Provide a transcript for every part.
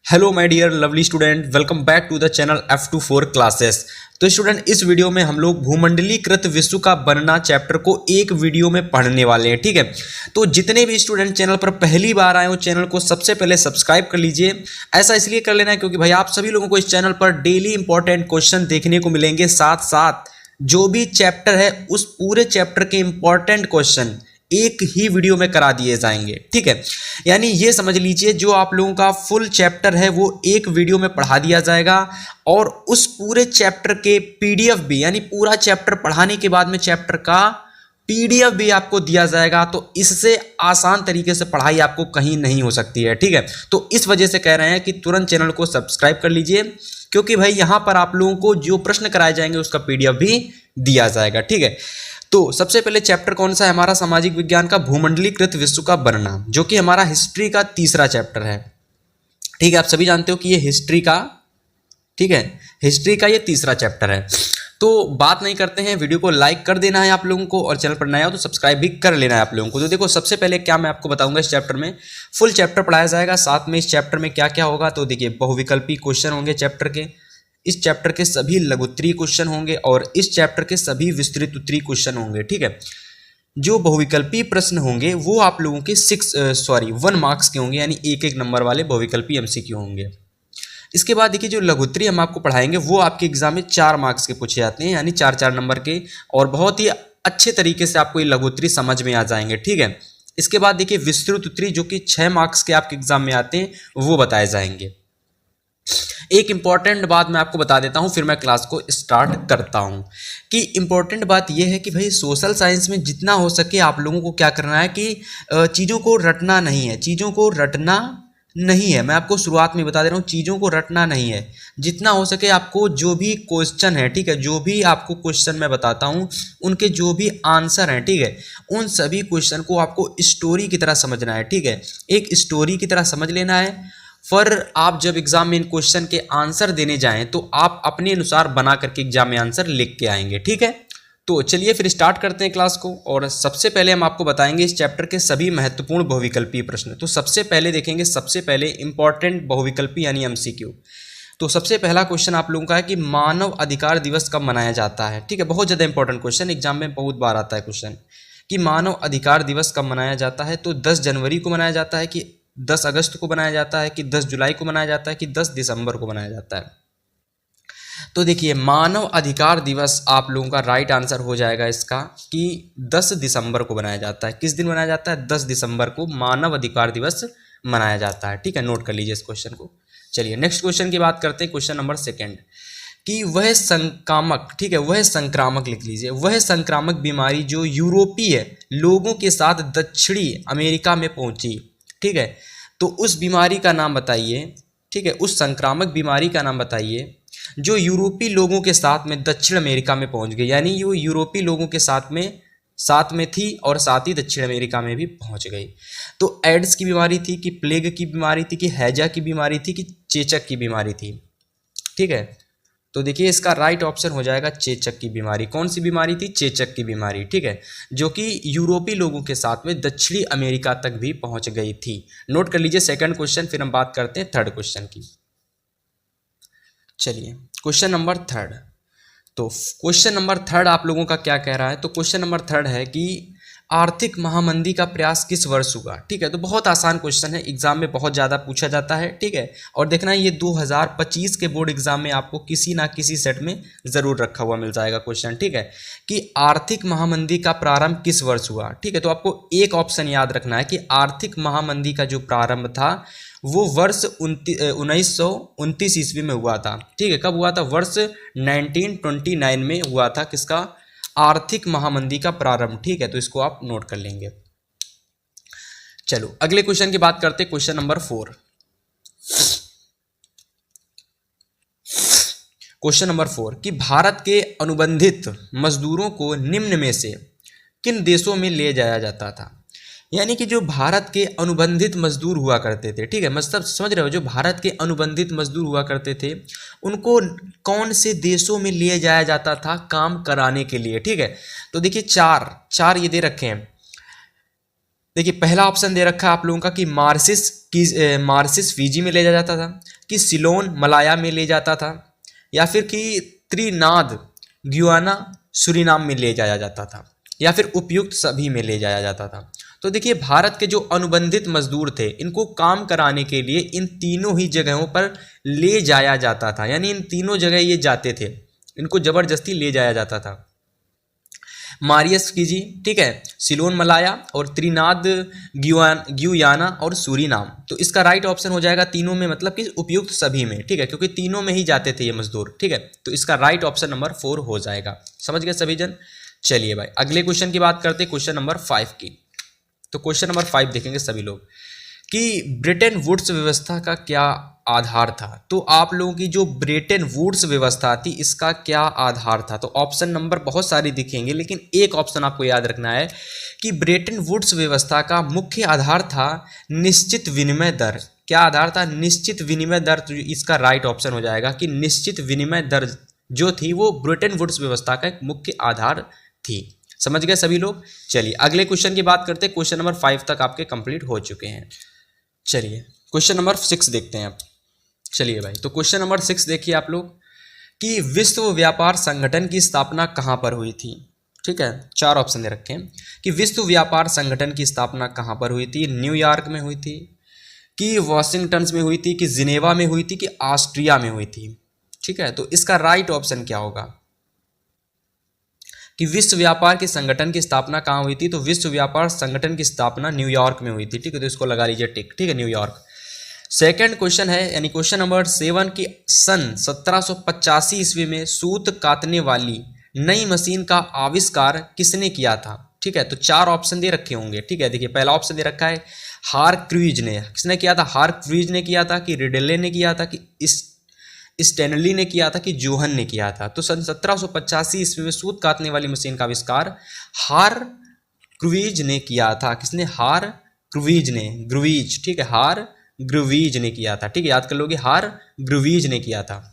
Hello my dear lovely student, welcome back to the channel F24 classes. तो student, इस video में हम लोग भूमंडलीकृत विश्व का बनना चैप्टर को एक वीडियो में पढ़ने वाले हैं। ठीक है, तो जितने भी स्टूडेंट चैनल पर पहली बार आए हो, चैनल को सबसे पहले सब्सक्राइब कर लीजिए। ऐसा इसलिए कर लेना है क्योंकि भाई आप सभी लोगों को इस चैनल पर डेली इंपॉर्टेंट क्वेश्चन देखने को मिलेंगे, साथ साथ जो भी चैप्टर है उस पूरे चैप्टर के इंपॉर्टेंट क्वेश्चन एक ही वीडियो में करा दिए जाएंगे। ठीक है, यानी ये समझ लीजिए जो आप लोगों का फुल चैप्टर है वो एक वीडियो में पढ़ा दिया जाएगा और उस पूरे चैप्टर के पीडीएफ भी, यानी पूरा चैप्टर पढ़ाने के बाद में चैप्टर का पीडीएफ भी आपको दिया जाएगा। तो इससे आसान तरीके से पढ़ाई आपको कहीं नहीं हो सकती है। ठीक है, तो इस वजह से कह रहे हैं कि तुरंत चैनल को सब्सक्राइब कर लीजिए, क्योंकि भाई यहां पर आप लोगों को जो प्रश्न कराए जाएंगे उसका पीडीएफ भी दिया जाएगा। ठीक है, तो सबसे पहले चैप्टर कौन सा है हमारा? सामाजिक विज्ञान का भूमंडलीकृत विश्व का बनना, जो कि हमारा हिस्ट्री का तीसरा चैप्टर है। ठीक है, आप सभी जानते हो कि ये हिस्ट्री का, ठीक है, हिस्ट्री का ये तीसरा चैप्टर है। तो बात नहीं करते हैं, वीडियो को लाइक कर देना है आप लोगों को, और चैनल पर नया हो तो सब्सक्राइब भी कर लेना है आप लोगों को। तो देखो, सबसे पहले क्या मैं आपको बताऊंगा, इस चैप्टर में फुल चैप्टर पढ़ाया जाएगा, साथ में इस चैप्टर में क्या क्या होगा। तो देखिए, बहुविकल्पी क्वेश्चन होंगे चैप्टर के, इस चैप्टर के सभी लघुत्तरीय क्वेश्चन होंगे और इस चैप्टर के सभी विस्तृत उत्तरीय क्वेश्चन होंगे। ठीक है, जो बहुविकल्पी प्रश्न होंगे वो आप लोगों के 1 मार्क्स के होंगे, यानी एक एक नंबर वाले बहुविकल्पी एमसीक्यू होंगे। इसके बाद देखिए, जो लघुत्तरीय हम आपको पढ़ाएंगे वो आपके एग्जाम में 4 मार्क्स के पूछे जाते हैं, यानी 4 नंबर के, और बहुत ही अच्छे तरीके से आपको ये लघुत्तरीय समझ में आ जाएंगे। ठीक है, इसके बाद देखिए, विस्तृत उत्तरीय जो कि 6 मार्क्स के आपके एग्जाम में आते हैं वो बताए जाएंगे। एक इंपॉर्टेंट बात मैं आपको बता देता हूं, फिर मैं क्लास को स्टार्ट करता हूं। कि इंपॉर्टेंट बात यह है कि भाई सोशल साइंस में जितना हो सके आप लोगों को क्या करना है कि चीज़ों को रटना नहीं है, चीज़ों को रटना नहीं है। मैं आपको शुरुआत में बता दे रहा हूँ, चीज़ों को रटना नहीं है। जितना हो सके आपको जो भी क्वेश्चन है, ठीक है, जो भी आपको क्वेश्चन मैं बताता हूँ उनके जो भी आंसर हैं, ठीक है, उन सभी क्वेश्चन को आपको स्टोरी की तरह समझना है। ठीक है, एक स्टोरी की तरह समझ लेना है। फिर आप जब एग्जाम में इन क्वेश्चन के आंसर देने जाएं तो आप अपने अनुसार बना करके एग्जाम में आंसर लिख के आएंगे। ठीक है, तो चलिए फिर स्टार्ट करते हैं क्लास को। और सबसे पहले हम आपको बताएंगे इस चैप्टर के सभी महत्वपूर्ण बहुविकल्पीय प्रश्न। तो सबसे पहले देखेंगे, सबसे पहले इंपॉर्टेंट बहुविकल्पी यानी एमसीक्यू। तो सबसे पहला क्वेश्चन आप लोगों का है कि मानव अधिकार दिवस कब मनाया जाता है। ठीक है, बहुत ज़्यादा इंपॉर्टेंट क्वेश्चन, एग्जाम में बहुत बार आता है क्वेश्चन कि मानव अधिकार दिवस कब मनाया जाता है। तो 10 जनवरी को मनाया जाता है, कि 10 अगस्त को मनाया जाता है, कि 10 जुलाई को मनाया जाता है, कि 10 दिसंबर को मनाया जाता है। तो देखिए, मानव अधिकार दिवस आप लोगों का राइट आंसर हो जाएगा इसका कि 10 दिसंबर को मनाया जाता है। किस दिन मनाया जाता है? 10 दिसंबर को मानव अधिकार दिवस मनाया जाता है। ठीक है, नोट कर लीजिए इस क्वेश्चन को। चलिए नेक्स्ट क्वेश्चन की बात करते हैं, क्वेश्चन नंबर 2 कि वह संक्रामक, ठीक है, वह संक्रामक लिख लीजिए, वह संक्रामक बीमारी जो यूरोपीय लोगों के साथ दक्षिणी अमेरिका में पहुंची। ठीक है, तो उस बीमारी का नाम बताइए। ठीक है, उस संक्रामक बीमारी का नाम बताइए जो यूरोपीय लोगों के साथ में दक्षिण अमेरिका में पहुंच गई, यानी वो यूरोपीय लोगों के साथ में थी और साथ ही दक्षिण अमेरिका में भी पहुंच गई। तो एड्स की बीमारी थी, कि प्लेग की बीमारी थी, कि हैजा की बीमारी थी, कि चेचक की बीमारी थी। ठीक है, तो देखिए इसका राइट ऑप्शन हो जाएगा चेचक की बीमारी। कौन सी बीमारी थी? चेचक की बीमारी। ठीक है, जो कि यूरोपीय लोगों के साथ में दक्षिणी अमेरिका तक भी पहुंच गई थी। नोट कर लीजिए सेकंड क्वेश्चन, फिर हम बात करते हैं थर्ड क्वेश्चन की। चलिए क्वेश्चन नंबर 3। तो क्वेश्चन नंबर 3 आप लोगों का क्या कह रहा है? तो क्वेश्चन नंबर 3 है कि आर्थिक महामंदी का प्रयास किस वर्ष हुआ। ठीक है, तो बहुत आसान क्वेश्चन है, एग्जाम में बहुत ज़्यादा पूछा जाता है। ठीक है, और देखना ये 2025 के बोर्ड एग्जाम में आपको किसी ना किसी सेट में ज़रूर रखा हुआ मिल जाएगा क्वेश्चन। ठीक है, कि आर्थिक महामंदी का प्रारंभ किस वर्ष हुआ। ठीक है, तो आपको एक ऑप्शन याद रखना है कि आर्थिक महामंदी का जो प्रारंभ था वो वर्ष 1929 ईस्वी में हुआ था। ठीक है, कब हुआ था? वर्ष 1929 में हुआ था किसका? आर्थिक महामंदी का प्रारंभ। ठीक है, तो इसको आप नोट कर लेंगे। चलो अगले क्वेश्चन की बात करते हैं, क्वेश्चन नंबर 4। क्वेश्चन नंबर 4 कि भारत के अनुबंधित मजदूरों को निम्न में से किन देशों में ले जाया जाता था। यानी कि जो भारत के अनुबंधित मजदूर हुआ करते थे, ठीक है, मतलब समझ रहे हो, जो भारत के अनुबंधित मजदूर हुआ करते थे उनको कौन से देशों में लिए जाया जाता था काम कराने के लिए। ठीक है, तो देखिए चार ये दे रखे हैं। देखिए पहला ऑप्शन दे रखा है आप लोगों का कि मार्सिस फिजी में ले जाया जाता था। कि सिलोन मलाया में ले जाता था, या फिर कि त्रिनाद ग्युयाना सूरीनाम में ले जाया जाता था, या फिर उपयुक्त सभी में ले जाया जाता था। तो देखिए भारत के जो अनुबंधित मजदूर थे इनको काम कराने के लिए इन तीनों ही जगहों पर ले जाया जाता था, यानी इन तीनों जगह ये जाते थे, इनको जबरदस्ती ले जाया जाता था। मारियस कीजी, ठीक है, सिलोन मलाया और त्रिनाद ग्युयाना और सूरीनाम। तो इसका राइट ऑप्शन हो जाएगा तीनों में, मतलब कि उपयुक्त सभी में, ठीक है, क्योंकि तीनों में ही जाते थे ये मजदूर, ठीक है। तो इसका राइट ऑप्शन नंबर 4 हो जाएगा। समझ गए सभी जन। चलिए भाई अगले क्वेश्चन की बात करते हैं, क्वेश्चन नंबर 5 की। तो क्वेश्चन नंबर 5 देखेंगे सभी लोग कि ब्रेटन वुड्स व्यवस्था का क्या आधार था। तो आप लोगों की जो ब्रेटन वुड्स व्यवस्था थी इसका क्या आधार था। तो ऑप्शन नंबर बहुत सारे दिखेंगे, लेकिन एक ऑप्शन आपको याद रखना है कि ब्रेटन वुड्स व्यवस्था का मुख्य आधार था निश्चित विनिमय दर। क्या आधार था? निश्चित विनिमय दर। तो इसका राइट ऑप्शन हो जाएगा कि निश्चित विनिमय दर जो थी वो ब्रेटन वुड्स व्यवस्था का एक मुख्य आधार थी। समझ गए सभी लोग। चलिए अगले क्वेश्चन की बात करते हैं। क्वेश्चन नंबर 5 तक आपके कंप्लीट हो चुके हैं। चलिए क्वेश्चन नंबर 6 देखते हैं आप। चलिए भाई तो क्वेश्चन नंबर 6 देखिए आप लोग कि विश्व व्यापार संगठन की स्थापना कहाँ पर हुई थी। ठीक है, 4 ऑप्शन दे रखे हैं कि विश्व व्यापार संगठन की स्थापना कहाँ पर हुई थी। न्यूयॉर्क में हुई थी, कि वाशिंगटन में हुई थी, कि जिनेवा में हुई थी, कि ऑस्ट्रिया में हुई थी। ठीक है, तो इसका राइट ऑप्शन क्या होगा कि विश्व व्यापार के संगठन की स्थापना कहाँ हुई थी। तो विश्व व्यापार संगठन की स्थापना न्यूयॉर्क में हुई थी। ठीक है, तो इसको लगा लीजिए टिक। ठीक है, न्यूयॉर्क। सेकंड क्वेश्चन है यानी क्वेश्चन नंबर 7 की सन 1785 ईस्वी में सूत काटने वाली नई मशीन का आविष्कार किसने किया था। ठीक है, तो 4 ऑप्शन दे रखे होंगे। ठीक है, देखिए पहला ऑप्शन दे रखा है हारक्रूइज ने। किसने किया था? हारक्रूइज ने किया था, कि रिडेले ने किया था, कि स्टैनली ने किया था, कि जोहन ने किया था। तो सन 1785 ईस्वी में सूत काटने वाली मशीन का आविष्कार हारक्रूइज ने किया था। किसने? हारक्रूइज ने। ग्रूइज, ठीक है, हारग्रूइज ने किया था। ठीक है, याद कर लोगे, हारग्रूइज ने किया था।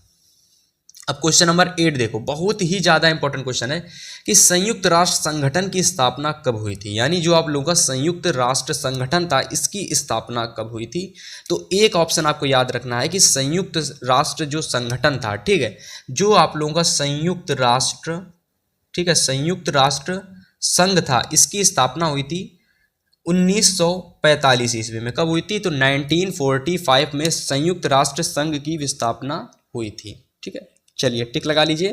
अब क्वेश्चन नंबर 8 देखो, बहुत ही ज्यादा इंपॉर्टेंट क्वेश्चन है कि संयुक्त राष्ट्र संगठन की स्थापना कब हुई थी। यानी जो आप लोगों का संयुक्त राष्ट्र संगठन था इसकी स्थापना कब हुई थी। तो एक ऑप्शन आपको याद रखना है कि संयुक्त राष्ट्र जो संगठन था, ठीक है, जो आप लोगों का संयुक्त राष्ट्र, ठीक है, संयुक्त राष्ट्र संघ था, इसकी स्थापना हुई थी 1945 ईस्वी में। कब हुई थी? तो 1945 में संयुक्त राष्ट्र संघ की स्थापना हुई थी। ठीक है, चलिए टिक लगा लीजिए।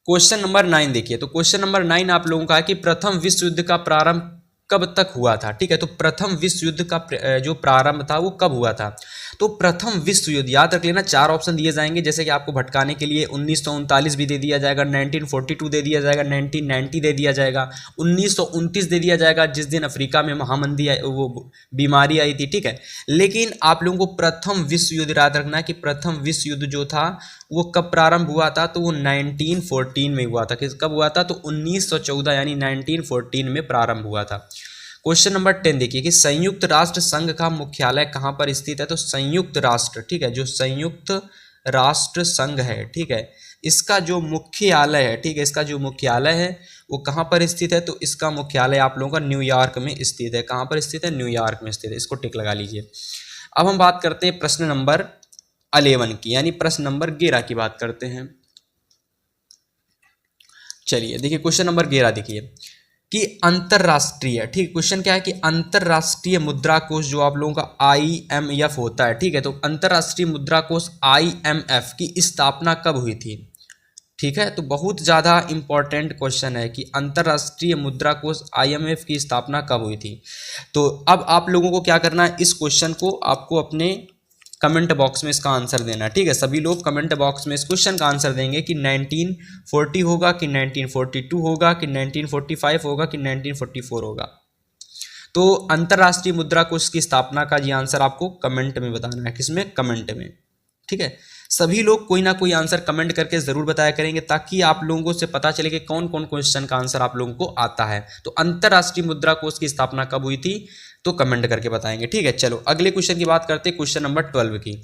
क्वेश्चन नंबर 9 देखिए। तो क्वेश्चन नंबर 9 आप लोगों का है कि प्रथम विश्व युद्ध का प्रारंभ कब तक हुआ था। ठीक है, तो प्रथम विश्व युद्ध का जो प्रारंभ था वो कब हुआ था। तो प्रथम विश्व युद्ध याद रख लेना, 4 ऑप्शन दिए जाएंगे, जैसे कि आपको भटकाने के लिए 1939 भी दे दिया जाएगा, 1942 दे दिया जाएगा, 1990 दे दिया जाएगा, 1929 दे दिया जाएगा जिस दिन अफ्रीका में महामंदी वो बीमारी आई थी। ठीक है, लेकिन आप लोगों को प्रथम विश्व युद्ध याद रखना है कि प्रथम विश्व युद्ध जो था वो कब प्रारंभ हुआ था। तो वो 1914 में हुआ था। कब हुआ था? तो 1914 यानी 1914 में प्रारंभ हुआ था। क्वेश्चन नंबर 10 देखिए कि संयुक्त राष्ट्र संघ का मुख्यालय कहाँ पर स्थित है। तो संयुक्त राष्ट्र, ठीक है, जो संयुक्त राष्ट्र संघ है, ठीक है, इसका जो मुख्यालय है, ठीक है, इसका जो मुख्यालय है वो कहाँ पर स्थित है। तो इसका मुख्यालय आप लोगों का न्यूयॉर्क में स्थित है। कहाँ पर स्थित है? न्यूयॉर्क में स्थित है। इसको टिक लगा लीजिए। अब हम बात करते हैं प्रश्न नंबर 11 की, यानी प्रश्न नंबर 11 की बात करते हैं। चलिए देखिए क्वेश्चन नंबर 11 देखिए कि अंतरराष्ट्रीय, ठीक, क्वेश्चन क्या है कि अंतरराष्ट्रीय मुद्रा कोष जो आप लोगों का IMF होता है, ठीक है, तो अंतरराष्ट्रीय मुद्रा कोष IMF की स्थापना कब हुई थी। ठीक है, तो बहुत ज़्यादा इंपॉर्टेंट क्वेश्चन है कि अंतरराष्ट्रीय मुद्रा कोष IMF की स्थापना कब हुई थी। तो अब आप लोगों को क्या करना है, इस क्वेश्चन को आपको अपने कमेंट बॉक्स में इसका आंसर देना है। ठीक है, सभी लोग कमेंट बॉक्स में इस क्वेश्चन का आंसर देंगे कि 1940 होगा, कि 1942 होगा, कि 1945 होगा, कि 1944 होगा। तो अंतरराष्ट्रीय मुद्रा कोष की स्थापना का ये आंसर आपको कमेंट में बताना है। किसमें? कमेंट में। ठीक है, सभी लोग कोई ना कोई आंसर कमेंट करके जरूर बताया करेंगे ताकि आप लोगों से पता चले कि कौन कौन क्वेश्चन का आंसर आप लोगों को आता है। तो अंतरराष्ट्रीय मुद्रा कोष की स्थापना कब हुई थी तो कमेंट करके बताएंगे। ठीक है, चलो अगले क्वेश्चन की बात करते हैं, क्वेश्चन नंबर 12 की।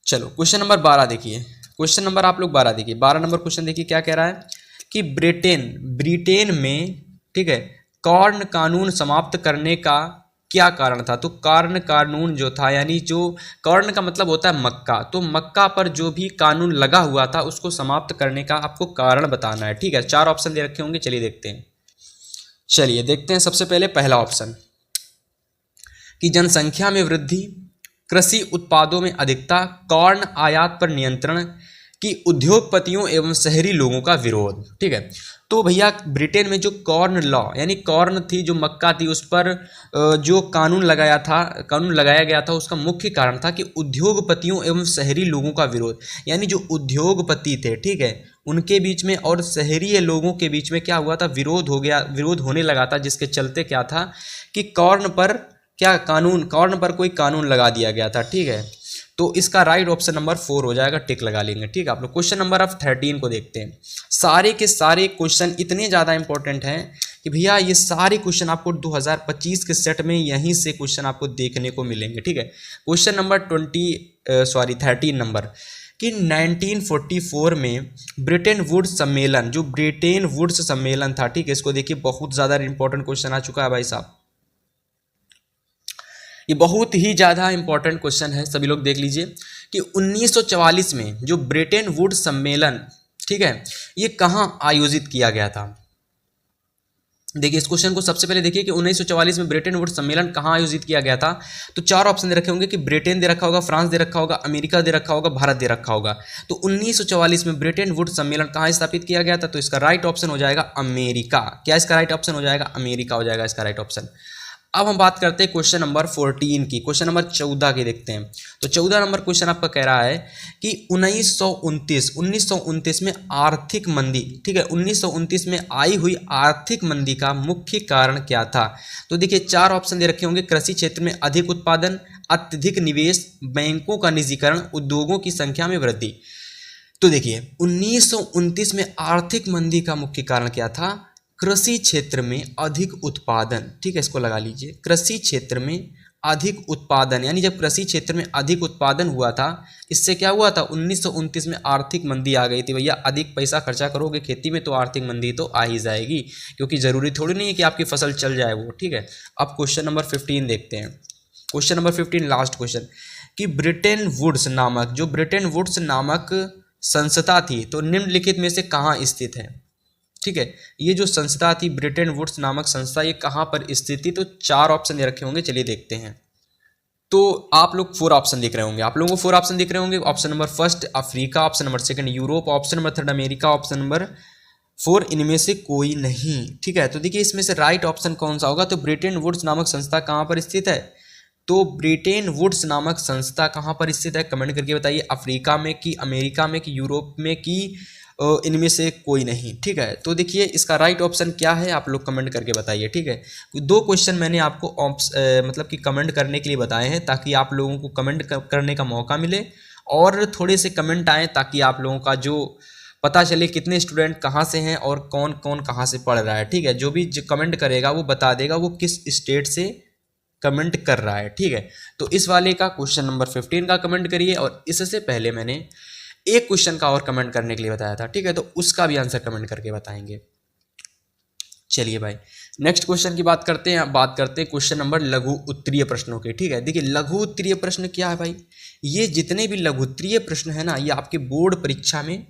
चलो क्वेश्चन नंबर 12 देखिए। क्वेश्चन नंबर आप लोग 12 देखिए। 12 नंबर क्वेश्चन देखिए क्या कह रहा है कि ब्रिटेन में, ठीक है, कॉर्न कानून समाप्त करने का क्या कारण था। तो कॉर्न कानून जो था, यानी जो कॉर्न का मतलब होता है मक्का, तो मक्का पर जो भी कानून लगा हुआ था उसको समाप्त करने का आपको कारण बताना है। ठीक है, 4 ऑप्शन दे रखे होंगे, चलिए देखते हैं। चलिए देखते हैं सबसे पहले पहला ऑप्शन कि जनसंख्या में वृद्धि, कृषि उत्पादों में अधिकता, कॉर्न आयात पर नियंत्रण, कि उद्योगपतियों एवं शहरी लोगों का विरोध। ठीक है, तो भैया ब्रिटेन में जो कॉर्न लॉ यानी कॉर्न थी, जो मक्का थी, उस पर जो कानून लगाया गया था, उसका मुख्य कारण था कि उद्योगपतियों एवं शहरी लोगों का विरोध। यानी जो उद्योगपति थे, ठीक है, उनके बीच में और शहरी लोगों के बीच में क्या हुआ था, विरोध होने लगा था, जिसके चलते क्या था कि कॉर्न पर कोई कानून लगा दिया गया था। ठीक है, तो इसका राइट ऑप्शन नंबर 4 हो जाएगा, टिक लगा लेंगे। ठीक है, आप लोग क्वेश्चन नंबर अब 13 को देखते हैं। सारे के सारे क्वेश्चन इतने ज़्यादा इंपॉर्टेंट हैं कि भैया ये सारे क्वेश्चन आपको 2025 के सेट में यहीं से क्वेश्चन आपको देखने को मिलेंगे। ठीक है, क्वेश्चन नंबर 13 नंबर कि 1944 में ब्रिटेन वुड्स सम्मेलन था। ठीक है, इसको देखिए, बहुत ज़्यादा इंपॉर्टेंट क्वेश्चन आ चुका है भाई साहब, ये बहुत ही ज़्यादा इंपॉर्टेंट क्वेश्चन है, सभी लोग देख लीजिए कि 1944 में जो ब्रिटेन वुड्स सम्मेलन, ठीक है, ये कहाँ आयोजित किया गया था। देखिए इस क्वेश्चन को सबसे पहले देखिए कि 1944 में ब्रिटेन वुड्स सम्मेलन कहाँ आयोजित किया गया था। तो 4 ऑप्शन दे रखे होंगे कि ब्रिटेन दे रखा होगा, फ्रांस दे रखा होगा, अमेरिका दे रखा होगा, भारत दे रखा होगा। तो 1944 में ब्रिटेन वुड्स सम्मेलन कहाँ स्थापित किया गया था, तो इसका राइट ऑप्शन हो जाएगा अमेरिका। क्या इसका राइट ऑप्शन हो जाएगा, अमेरिका हो जाएगा इसका राइट ऑप्शन। अब हम बात करते हैं क्वेश्चन नंबर 14 की, क्वेश्चन नंबर 14 की देखते हैं। तो 14 नंबर क्वेश्चन आपका कह रहा है कि 1929 में आर्थिक मंदी, ठीक है, 1929 में आई हुई आर्थिक मंदी का मुख्य कारण क्या था। तो देखिए 4 ऑप्शन दे रखे होंगे, कृषि क्षेत्र में अधिक उत्पादन, अत्यधिक निवेश, बैंकों का निजीकरण, उद्योगों की संख्या में वृद्धि। तो देखिए 1929 में आर्थिक मंदी का मुख्य कारण क्या था, कृषि क्षेत्र में अधिक उत्पादन। ठीक है, इसको लगा लीजिए, कृषि क्षेत्र में अधिक उत्पादन, यानी जब कृषि क्षेत्र में अधिक उत्पादन हुआ था, इससे क्या हुआ था, 1929 में आर्थिक मंदी आ गई थी। भैया अधिक पैसा खर्चा करोगे खेती में तो आर्थिक मंदी तो आ ही जाएगी, क्योंकि ज़रूरी थोड़ी नहीं है कि आपकी फसल चल जाए वो। ठीक है, अब क्वेश्चन नंबर 15 देखते हैं। क्वेश्चन नंबर 15 लास्ट क्वेश्चन कि ब्रिटेन वुड्स नामक संस्था थी, तो निम्नलिखित में से कहाँ स्थित है। ठीक है, ये जो संस्था थी ब्रिटेन वुड्स नामक संस्था, ये कहाँ पर स्थित थी। तो 4 ऑप्शन दे रखे होंगे, चलिए देखते हैं। तो आप लोग 4 ऑप्शन दिख रहे होंगे, आप लोगों को 4 ऑप्शन दिख रहे होंगे। Option number 1 Africa, option number 2 Europe, option number 3 America, option number 4 इनमें से कोई नहीं। ठीक है, तो देखिए इसमें से राइट ऑप्शन कौन सा होगा। तो ब्रिटेन वुड्स नामक संस्था कहाँ पर स्थित है, तो ब्रिटेन वुड्स नामक संस्था कहाँ पर स्थित है, कमेंट करके बताइए। अफ्रीका में कि अमेरिका में कि यूरोप में कि इनमें से कोई नहीं। ठीक है, तो देखिए इसका राइट ऑप्शन क्या है, आप लोग कमेंट करके बताइए। ठीक है, 2 क्वेश्चन मैंने आपको मतलब कि कमेंट करने के लिए बताए हैं, ताकि आप लोगों को कमेंट करने का मौका मिले और थोड़े से कमेंट आए, ताकि आप लोगों का जो पता चले कितने स्टूडेंट कहाँ से हैं और कौन कौन कहाँ से पढ़ रहा है। ठीक है, जो भी कमेंट करेगा वो बता देगा वो किस स्टेट से कमेंट कर रहा है। ठीक है, तो इस वाले का क्वेश्चन नंबर 15 का कमेंट करिए, और इससे पहले मैंने एक क्वेश्चन का और कमेंट करने के लिए बताया था। ठीक है, तो उसका भी आंसर कमेंट करके बताएंगे। चलिए भाई नेक्स्ट क्वेश्चन की बात करते हैं। बात करते हैं क्वेश्चन नंबर लघु उत्तरीय प्रश्नों के। ठीक है, देखिए लघु उत्तरीय प्रश्न क्या है भाई, ये जितने भी लघु उत्तरीय प्रश्न है ना, ये आपके बोर्ड परीक्षा में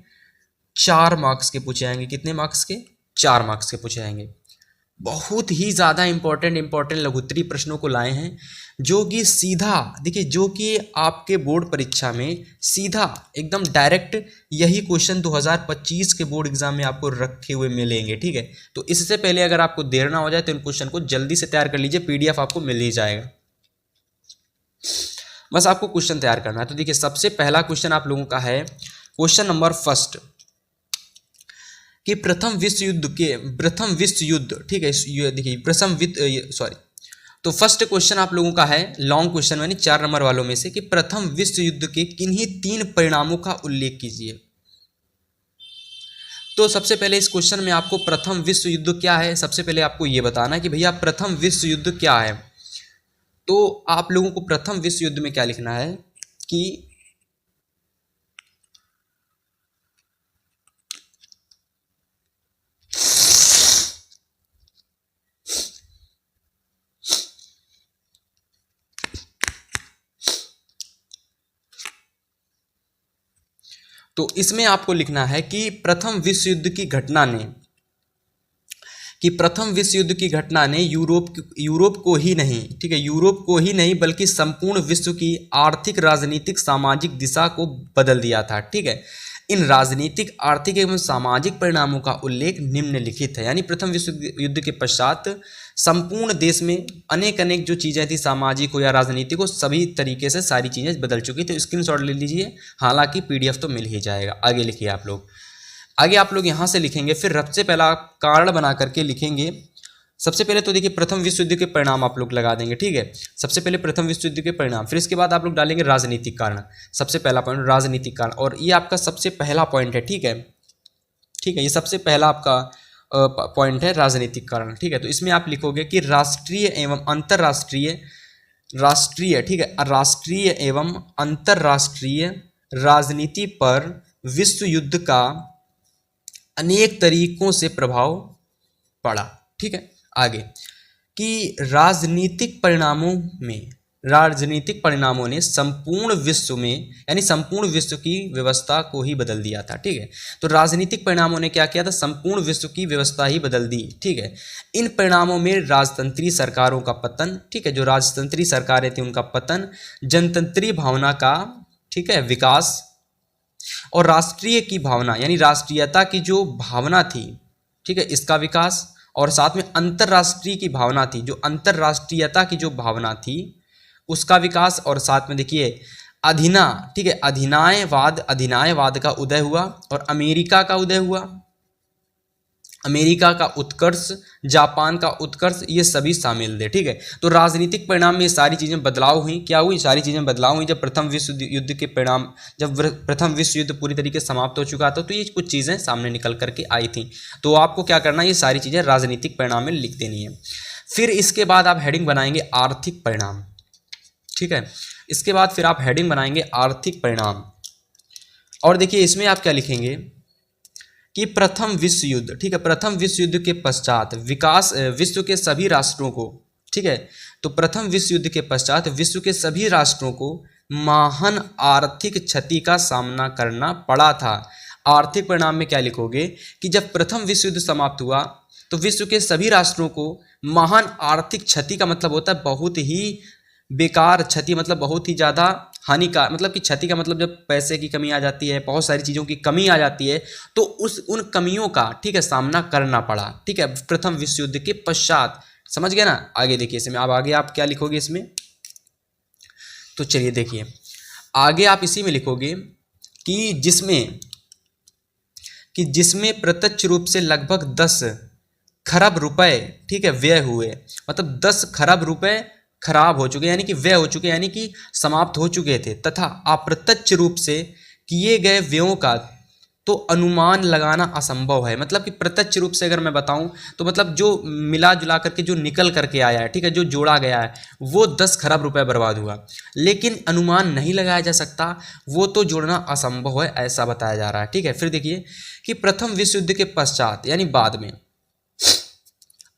4 मार्क्स के पूछे जाएंगे। कितने मार्क्स के, 4 मार्क्स के पूछे जाएंगे। बहुत ही ज़्यादा इंपॉर्टेंट लघुत्तरीय प्रश्नों को लाए हैं, जो कि सीधा देखिए, जो कि आपके बोर्ड परीक्षा में सीधा एकदम डायरेक्ट यही क्वेश्चन 2025 के बोर्ड एग्जाम में आपको रखे हुए मिलेंगे। ठीक है, तो इससे पहले अगर आपको देर ना हो जाए तो इन क्वेश्चन को जल्दी से तैयार कर लीजिए, पीडीएफ आपको मिल ही जाएगा, बस आपको क्वेश्चन तैयार करना है। तो देखिए सबसे पहला क्वेश्चन आप लोगों का है क्वेश्चन नंबर 1 कि प्रथम विश्व युद्ध, ठीक है, देखिए तो फर्स्ट क्वेश्चन आप लोगों का है लॉन्ग क्वेश्चन, यानी 4 नंबर वालों में से, कि प्रथम विश्व युद्ध के किन्हीं 3 परिणामों का उल्लेख कीजिए। तो सबसे पहले इस क्वेश्चन में आपको प्रथम विश्व युद्ध क्या है, सबसे पहले आपको यह बताना है कि भैया प्रथम विश्व युद्ध क्या है। तो आप लोगों को प्रथम विश्व युद्ध में क्या लिखना है कि तो इसमें आपको लिखना है कि प्रथम विश्व युद्ध की घटना ने यूरोप को ही नहीं, ठीक है, यूरोप को ही नहीं बल्कि संपूर्ण विश्व की आर्थिक, राजनीतिक, सामाजिक दिशा को बदल दिया था। ठीक है, इन राजनीतिक, आर्थिक एवं सामाजिक परिणामों का उल्लेख निम्नलिखित है। यानी प्रथम विश्व युद्ध के पश्चात संपूर्ण देश में अनेक जो चीज़ें थी, सामाजिक हो या राजनीतिक हो, सभी तरीके से सारी चीज़ें बदल चुकी थी। स्क्रीनशॉट ले लीजिए, हालांकि पीडीएफ तो मिल ही जाएगा। आगे लिखिए आप लोग, आगे आप लोग यहाँ से लिखेंगे, फिर सबसे पहला कारण बना करके लिखेंगे। सबसे पहले तो देखिए प्रथम विश्व युद्ध के परिणाम आप लोग लगा देंगे। ठीक है, सबसे पहले प्रथम विश्व युद्ध के परिणाम, फिर इसके बाद आप लोग डालेंगे राजनीतिक कारण। सबसे पहला पॉइंट राजनीतिक कारण, और ये आपका सबसे पहला पॉइंट है। ठीक है, ये सबसे पहला आपका पॉइंट है राजनीतिक कारण। ठीक है, तो इसमें आप लिखोगे कि राष्ट्रीय एवं अंतर्राष्ट्रीय, ठीक है, राष्ट्रीय एवं अंतर्राष्ट्रीय राजनीति पर विश्व युद्ध का अनेक तरीकों से प्रभाव पड़ा। ठीक है, आगे कि राजनीतिक परिणामों ने संपूर्ण विश्व में, यानी संपूर्ण विश्व की व्यवस्था को ही बदल दिया था। ठीक है, तो राजनीतिक परिणामों ने क्या किया था, संपूर्ण विश्व की व्यवस्था ही बदल दी। ठीक है, इन परिणामों में राजतंत्री सरकारों का पतन, ठीक है, जो राजतंत्री सरकारें थी उनका पतन, जनतंत्री भावना का, ठीक है, विकास, और राष्ट्रीय की भावना, यानी राष्ट्रीयता की जो भावना थी, ठीक है, इसका विकास, और साथ में अंतर्राष्ट्रीय की भावना थी, जो अंतर्राष्ट्रीयता की जो भावना थी उसका विकास, और साथ में देखिए ठीक है, अधिनायवाद का उदय हुआ, और अमेरिका का उदय हुआ, अमेरिका का उत्कर्ष, जापान का उत्कर्ष, ये सभी शामिल थे। ठीक है, तो राजनीतिक परिणाम में ये सारी चीज़ें बदलाव हुई। क्या हुई, सारी चीज़ें बदलाव हुई जब प्रथम विश्व युद्ध के परिणाम, जब प्रथम विश्व युद्ध पूरी तरीके से समाप्त हो चुका था, तो ये कुछ चीज़ें सामने निकल करके आई थी। तो आपको क्या करना है, ये सारी चीज़ें राजनीतिक परिणाम में लिख देनी है। फिर इसके बाद आप हेडिंग बनाएंगे आर्थिक परिणाम। ठीक है, इसके बाद फिर आप हेडिंग बनाएंगे आर्थिक परिणाम, और देखिए इसमें आप क्या लिखेंगे कि प्रथम विश्व युद्ध, ठीक है, प्रथम विश्व युद्ध के पश्चात विश्व के सभी राष्ट्रों को, ठीक है, तो प्रथम विश्व युद्ध के पश्चात विश्व के सभी राष्ट्रों को महान आर्थिक क्षति का सामना करना पड़ा था। आर्थिक परिणाम में क्या लिखोगे कि जब प्रथम विश्व युद्ध समाप्त हुआ तो विश्व के सभी राष्ट्रों को महान आर्थिक क्षति का मतलब होता है बहुत ही बेकार क्षति, मतलब बहुत ही ज़्यादा हानिकार, मतलब कि क्षति का मतलब जब पैसे की कमी आ जाती है, बहुत सारी चीज़ों की कमी आ जाती है, तो उन कमियों का, ठीक है, सामना करना पड़ा। ठीक है, प्रथम विश्व युद्ध के पश्चात, समझ गए ना। आगे देखिए इसमें, अब आगे आप क्या लिखोगे इसमें, तो चलिए देखिए आगे आप इसी में लिखोगे कि जिसमें प्रत्यक्ष रूप से लगभग 10 खरब रुपए, ठीक है, व्यय हुए, मतलब 10 खरब रुपए खराब हो चुके, यानी कि व्यय हो चुके, यानी कि समाप्त हो चुके थे, तथा अप्रत्यक्ष रूप से किए गए व्ययों का तो अनुमान लगाना असंभव है। मतलब कि प्रत्यक्ष रूप से अगर मैं बताऊं तो मतलब जो मिला जुला करके जो निकल करके आया है, ठीक है, जो जोड़ा गया है, वो 10 खरब रुपए बर्बाद हुआ, लेकिन अनुमान नहीं लगाया जा सकता, वो तो जोड़ना असंभव है, ऐसा बताया जा रहा है। ठीक है, फिर देखिए कि प्रथम विश्व युद्ध के पश्चात, यानी बाद में,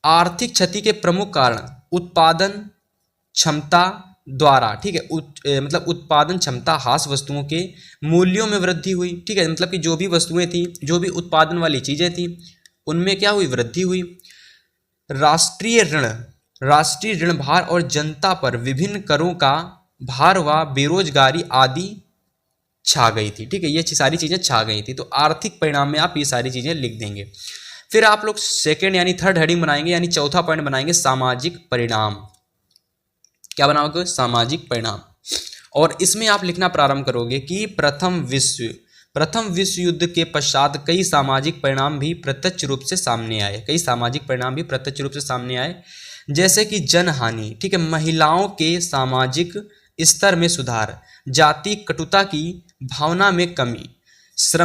आर्थिक क्षति के प्रमुख कारण उत्पादन क्षमता द्वारा, ठीक है, मतलब उत्पादन क्षमता ह्रास, वस्तुओं के मूल्यों में वृद्धि हुई। ठीक है, मतलब कि जो भी वस्तुएं थी, जो भी उत्पादन वाली चीज़ें थी, उनमें क्या हुई, वृद्धि हुई। राष्ट्रीय ऋण भार और जनता पर विभिन्न करों का भार व बेरोजगारी आदि छा गई थी। ठीक है, ये सारी चीज़ें छा गई थी। तो आर्थिक परिणाम में आप ये सारी चीज़ें लिख देंगे। फिर आप लोग सेकेंड यानी थर्ड हेडिंग बनाएंगे, यानी चौथा पॉइंट बनाएंगे सामाजिक परिणाम। क्या बनाओगे, सामाजिक परिणाम, और इसमें आप लिखना प्रारंभ करोगे कि प्रथम विश्व युद्ध के पश्चात कई सामाजिक परिणाम भी प्रत्यक्ष रूप से सामने आए, जैसे कि जनहानि, ठीक है, महिलाओं के सामाजिक स्तर में सुधार, जाति कटुता की भावना में कमी, जो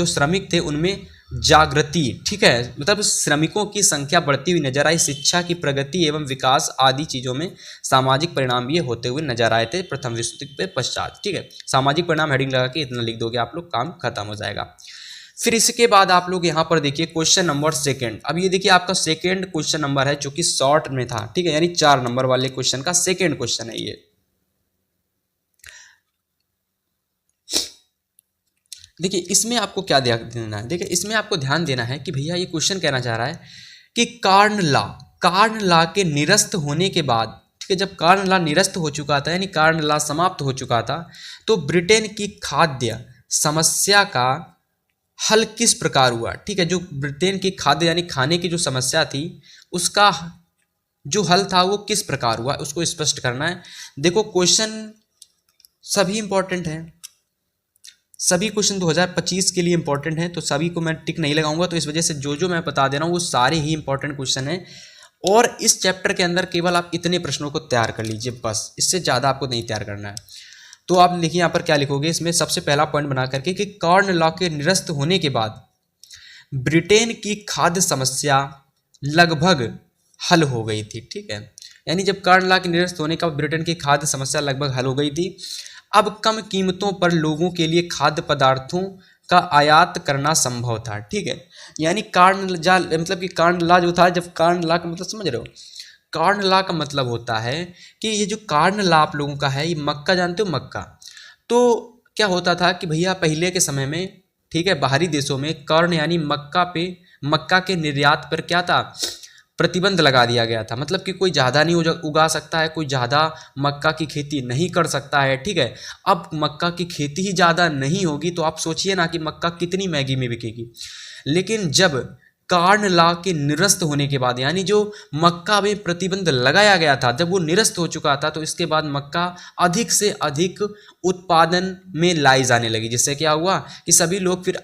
श्रमिक थे उनमें जागृति, ठीक है, मतलब श्रमिकों की संख्या बढ़ती हुई नजर आई, शिक्षा की प्रगति एवं विकास आदि चीज़ों में सामाजिक परिणाम भी होते हुए नजर आए थे प्रथम विश्व युद्ध के पश्चात। ठीक है, सामाजिक परिणाम हेडिंग लगा के इतना लिख दोगे आप लोग, काम खत्म हो जाएगा। फिर इसके बाद आप लोग यहाँ पर देखिए क्वेश्चन नंबर सेकेंड। अब ये देखिए आपका सेकेंड क्वेश्चन नंबर है जो कि शॉर्ट में था। ठीक है, यानी 4 नंबर वाले क्वेश्चन का सेकेंड क्वेश्चन है ये। देखिए इसमें आपको क्या ध्यान देना है, देखिए इसमें आपको ध्यान देना है कि भैया ये क्वेश्चन कहना चाह रहा है कि कार्न लॉ के निरस्त होने के बाद, ठीक है, जब कार्न लॉ निरस्त हो चुका था यानी कार्न लॉ समाप्त हो चुका था, तो ब्रिटेन की खाद्य समस्या का हल किस प्रकार हुआ। ठीक है, जो ब्रिटेन की खाद्य यानी खाने की जो समस्या थी उसका जो हल था वो किस प्रकार हुआ, उसको स्पष्ट करना है। देखो क्वेश्चन सभी इंपॉर्टेंट हैं, सभी क्वेश्चन 2025 के लिए इंपॉर्टेंट हैं, तो सभी को मैं टिक नहीं लगाऊंगा, तो इस वजह से जो मैं बता दे रहा हूँ वो सारे ही इंपॉर्टेंट क्वेश्चन हैं। और इस चैप्टर के अंदर केवल आप इतने प्रश्नों को तैयार कर लीजिए, बस इससे ज़्यादा आपको नहीं तैयार करना है। तो आप लिखिए यहाँ पर क्या लिखोगे, इसमें सबसे पहला पॉइंट बना करके कि कार्न लॉ के निरस्त होने के बाद ब्रिटेन की खाद्य समस्या लगभग हल हो गई थी। ठीक है, यानी जब कार्न लॉ के निरस्त होने का ब्रिटेन की खाद्य समस्या लगभग हल हो गई थी। अब कम कीमतों पर लोगों के लिए खाद्य पदार्थों का आयात करना संभव था। ठीक है, यानी कार्न लॉ मतलब कि कार्न लॉ जो था, जब कार्न लॉ का मतलब समझ रहे हो, कार्न लॉ का मतलब होता है कि ये जो कार्न लॉ आप लोगों का है, ये मक्का जानते हो, मक्का। तो क्या होता था कि भैया पहले के समय में, ठीक है, बाहरी देशों में कार्न यानी मक्का के निर्यात पर क्या था, प्रतिबंध लगा दिया गया था। मतलब कि कोई ज़्यादा नहीं उगा सकता है, कोई ज़्यादा मक्का की खेती नहीं कर सकता है। ठीक है, अब मक्का की खेती ही ज़्यादा नहीं होगी तो आप सोचिए ना कि मक्का कितनी महंगी में बिकेगी। लेकिन जब कार्न लॉ के निरस्त होने के बाद, यानी जो मक्का में प्रतिबंध लगाया गया था, जब वो निरस्त हो चुका था, तो इसके बाद मक्का अधिक से अधिक उत्पादन में लाई जाने लगी, जिससे क्या हुआ कि सभी लोग फिर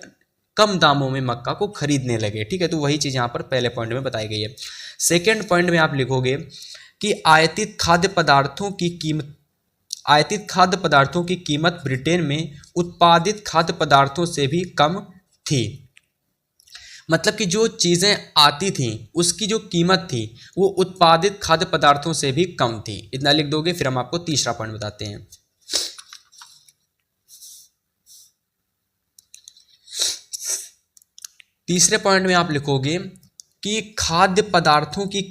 कम दामों में मक्का को खरीदने लगे। ठीक है, तो वही चीज़ यहाँ पर पहले पॉइंट में बताई गई है। सेकेंड पॉइंट में आप लिखोगे कि आयातित खाद्य पदार्थों की कीमत ब्रिटेन में उत्पादित खाद्य पदार्थों से भी कम थी। मतलब कि जो चीज़ें आती थीं उसकी जो कीमत थी वो उत्पादित खाद्य पदार्थों से भी कम थी। इतना लिख दोगे, फिर हम आपको तीसरा पॉइंट बताते हैं। तीसरे पॉइंट में आप लिखोगे कि खाद्य पदार्थों की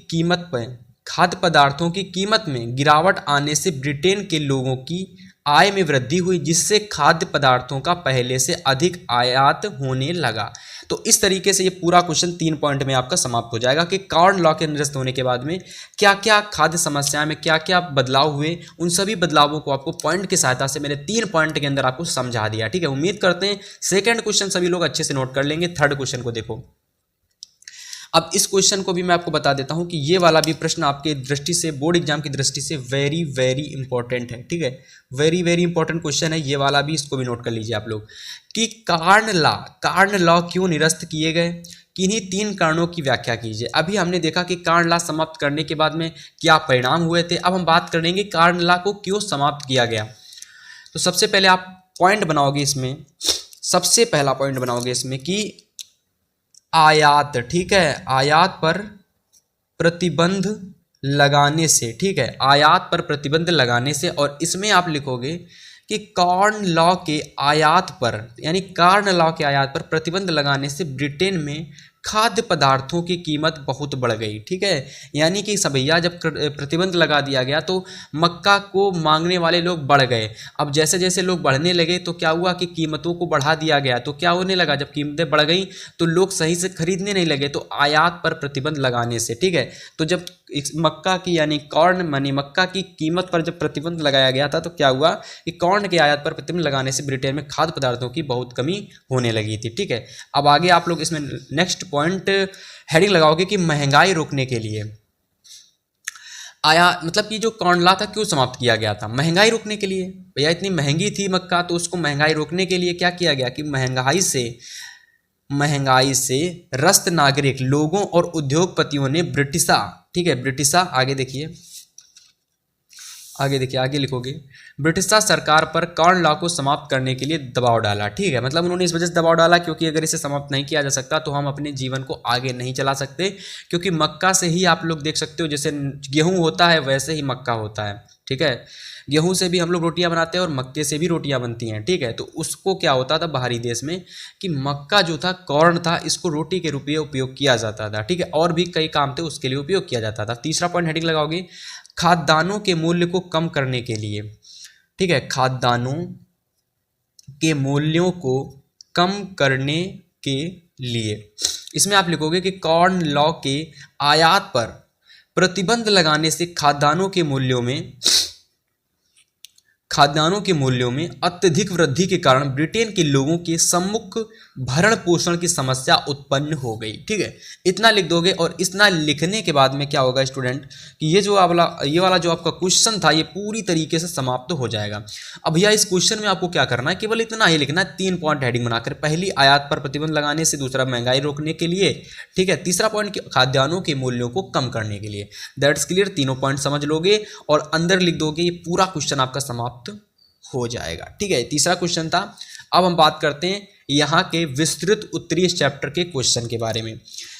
कीमत में गिरावट आने से ब्रिटेन के लोगों की आय में वृद्धि हुई, जिससे खाद्य पदार्थों का पहले से अधिक आयात होने लगा। तो इस तरीके से ये पूरा क्वेश्चन 3 पॉइंट में आपका समाप्त हो जाएगा कि कार्न लॉ के निरस्त होने के बाद में क्या क्या खाद्य समस्या में क्या क्या बदलाव हुए, उन सभी बदलावों को आपको पॉइंट की सहायता से मैंने 3 पॉइंट के अंदर आपको समझा दिया। ठीक है, उम्मीद करते हैं सेकंड क्वेश्चन सभी लोग अच्छे से नोट कर लेंगे। थर्ड क्वेश्चन को देखो। अब इस क्वेश्चन को भी मैं आपको बता देता हूं कि ये वाला भी प्रश्न आपके दृष्टि से, बोर्ड एग्जाम की दृष्टि से वेरी वेरी इंपॉर्टेंट है। ठीक है, वेरी वेरी इंपॉर्टेंट क्वेश्चन है ये वाला भी, इसको भी नोट कर लीजिए आप लोग कि कार्न लॉ क्यों निरस्त किए गए, किन्हीं 3 कारणों की व्याख्या कीजिए। अभी हमने देखा कि कार्न लॉ समाप्त करने के बाद में क्या परिणाम हुए थे। अब हम बात करेंगे कार्न लॉ को क्यों समाप्त किया गया। तो सबसे पहले आप पॉइंट बनाओगे इसमें, सबसे पहला पॉइंट बनाओगे इसमें कि आयात, ठीक है, आयात पर प्रतिबंध लगाने से। ठीक है, आयात पर प्रतिबंध लगाने से, और इसमें आप लिखोगे कि कार्न लॉ के आयात पर, यानी कार्न लॉ के आयात पर प्रतिबंध लगाने से ब्रिटेन में खाद्य पदार्थों की कीमत बहुत बढ़ गई। ठीक है, यानी कि भैया जब प्रतिबंध लगा दिया गया तो मक्का को मांगने वाले लोग बढ़ गए। अब जैसे जैसे लोग बढ़ने लगे तो क्या हुआ कि कीमतों को बढ़ा दिया गया। तो क्या होने लगा, जब कीमतें बढ़ गई तो लोग सही से खरीदने नहीं लगे, तो आयात पर प्रतिबंध लगाने से। ठीक है, तो जब मक्का की यानी कॉर्न मानी मक्का की कीमत पर जब प्रतिबंध लगाया गया था तो क्या हुआ कि कॉर्न के आयात पर प्रतिबंध लगाने से ब्रिटेन में खाद्य पदार्थों की बहुत कमी होने लगी थी। ठीक है, अब आगे आप लोग इसमें नेक्स्ट पॉइंट हेडिंग लगाओगे कि महंगाई रोकने के लिए मतलब कि जो कॉर्न लॉ था क्यों समाप्त किया गया था, महंगाई रोकने के लिए। भैया इतनी महंगी थी मक्का, तो उसको महंगाई रोकने के लिए क्या किया गया कि महंगाई से त्रस्त नागरिक लोगों और उद्योगपतियों ने ब्रिटिशा आगे लिखोगे, ब्रिटिशा सरकार पर कॉर्न लॉ को समाप्त करने के लिए दबाव डाला। ठीक है, मतलब उन्होंने इस वजह से दबाव डाला क्योंकि अगर इसे समाप्त नहीं किया जा सकता तो हम अपने जीवन को आगे नहीं चला सकते, क्योंकि मक्का से ही आप लोग देख सकते हो जैसे गेहूं होता है वैसे ही मक्का होता है। ठीक है, गेहूं से भी हम लोग रोटियां बनाते हैं और मक्के से भी रोटियां बनती हैं। ठीक है, तो उसको क्या होता था बाहरी देश में कि मक्का जो था, कॉर्न था, इसको रोटी के रूप में उपयोग किया जाता था। ठीक है, और भी कई काम थे उसके लिए उपयोग किया जाता था। तीसरा पॉइंट हेडिंग लगाओगे खाद्यान्नों के मूल्य को कम करने के लिए। ठीक है, खाद्यान्नों के मूल्यों को कम करने के लिए। इसमें आप लिखोगे कि कॉर्न लॉ के आयात पर प्रतिबंध लगाने से खाद्यान्नों के मूल्यों में अत्यधिक वृद्धि के कारण ब्रिटेन के लोगों के सम्मुख भरण पोषण की समस्या उत्पन्न हो गई। ठीक है, इतना लिख दोगे और इतना लिखने के बाद में क्या होगा स्टूडेंट कि ये वाला जो आपका क्वेश्चन था ये पूरी तरीके से समाप्त हो जाएगा। अब भैया इस क्वेश्चन में आपको क्या करना है, केवल इतना ही लिखना है, 3 पॉइंट हेडिंग बनाकर। पहली, आयात पर प्रतिबंध लगाने से, दूसरा महंगाई रोकने के लिए, ठीक है, तीसरा पॉइंट खाद्यान्नों के मूल्यों को कम करने के लिए। दैट्स क्लियर, तीनों पॉइंट समझ लोगे और अंदर लिख दोगे, ये पूरा क्वेश्चन आपका समाप्त हो जाएगा। ठीक है, तीसरा क्वेश्चन था। अब हम बात करते हैं यहाँ के विस्तृत उत्तरीय चैप्टर के क्वेश्चन के बारे में।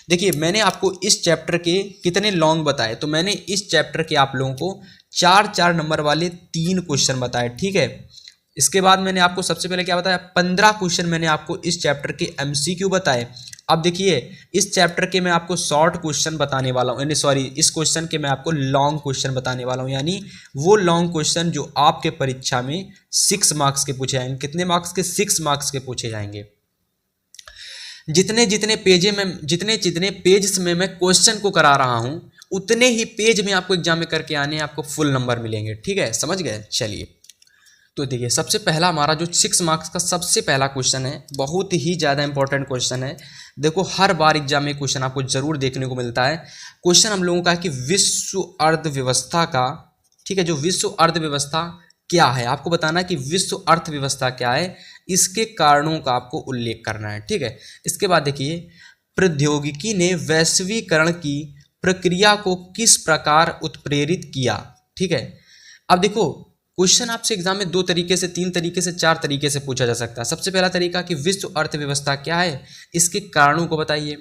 देखिए, मैंने आपको इस चैप्टर के कितने लॉन्ग बताए, तो मैंने इस चैप्टर के आप लोगों को 4-4 नंबर वाले 3 क्वेश्चन बताए। ठीक है, इसके बाद मैंने आपको सबसे पहले क्या बताया, 15 क्वेश्चन मैंने आपको इस चैप्टर के MCQ बताए। अब देखिए, इस चैप्टर के मैं आपको शॉर्ट क्वेश्चन बताने वाला हूँ, यानी सॉरी, इस क्वेश्चन के मैं आपको लॉन्ग क्वेश्चन बताने वाला हूँ, यानी वो लॉन्ग क्वेश्चन जो आपके परीक्षा में 6 मार्क्स के पूछे जाएंगे। कितने मार्क्स के? 6 मार्क्स के पूछे जाएंगे। जितने जितने पेज में मैं क्वेश्चन को करा रहा हूँ, उतने ही पेज में आपको एग्जाम में करके आने, आपको फुल नंबर मिलेंगे। ठीक है, समझ गए? चलिए, तो देखिए, सबसे पहला हमारा जो 6 मार्क्स का सबसे पहला क्वेश्चन है, बहुत ही ज़्यादा इंपॉर्टेंट क्वेश्चन है। देखो, हर बार एग्जाम में क्वेश्चन आपको जरूर देखने को मिलता है। क्वेश्चन हम लोगों का है कि विश्व अर्थव्यवस्था का, ठीक है, जो विश्व अर्थव्यवस्था क्या है, आपको बताना है कि विश्व अर्थव्यवस्था क्या है, इसके कारणों का आपको उल्लेख करना है। ठीक है, इसके बाद देखिए, प्रौद्योगिकी ने वैश्वीकरण की प्रक्रिया को किस प्रकार उत्प्रेरित किया। ठीक है, अब देखो, क्वेश्चन आपसे एग्जाम में 2 तरीके से, 3 तरीके से, 4 तरीके से पूछा जा सकता है। सबसे पहला तरीका कि विश्व अर्थव्यवस्था क्या है, इसके कारणों को बताइए।